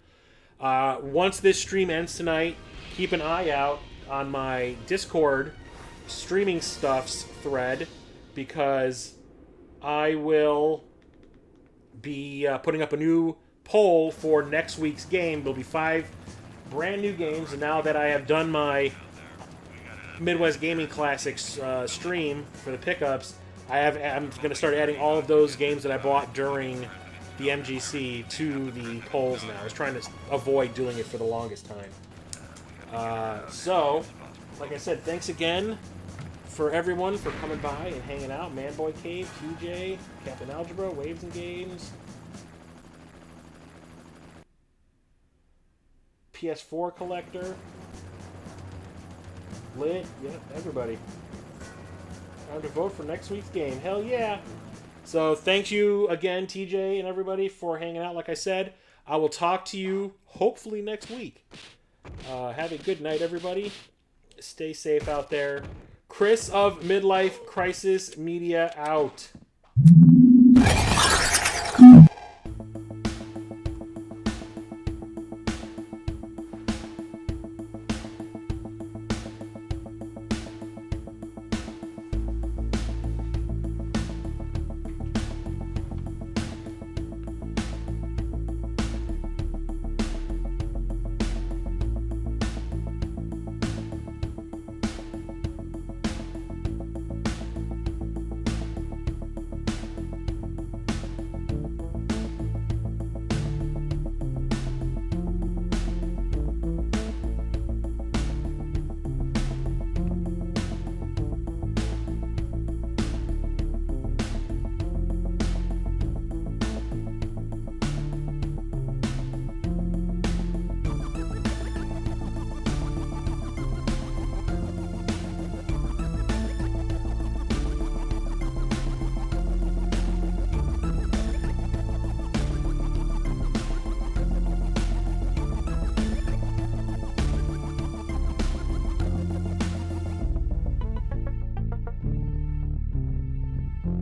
Once this stream ends tonight, keep an eye out on my Discord streaming stuffs thread because I will be putting up a new poll for next week's game. There'll be 5 brand new games, and now that I have done my Midwest Gaming Classics stream for the pickups, I'm going to start adding all of those games that I bought during the MGC to the polls now. I was trying to avoid doing it for the longest time. So, like I said, thanks again for everyone for coming by and hanging out. Manboy Cave, TJ, Captain Algebra, Waves and Games, PS4 Collector, Lit, yeah, everybody. Time to vote for next week's game. Hell yeah! So thank you again, TJ and everybody, for hanging out. Like I said, I will talk to you hopefully next week. Have a good night, everybody. Stay safe out there. Chris of Midlife Crisis Media out.